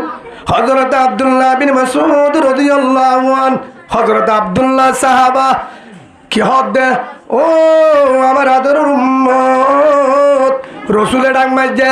হযরত আব্দুল্লাহ বিন মাসউদ রাদিয়াল্লাহু আন হযরত আব্দুল্লাহ সাহাবা কি হদ দে ও আমার আদরের উম্মত রসুলের ডাক মাইজে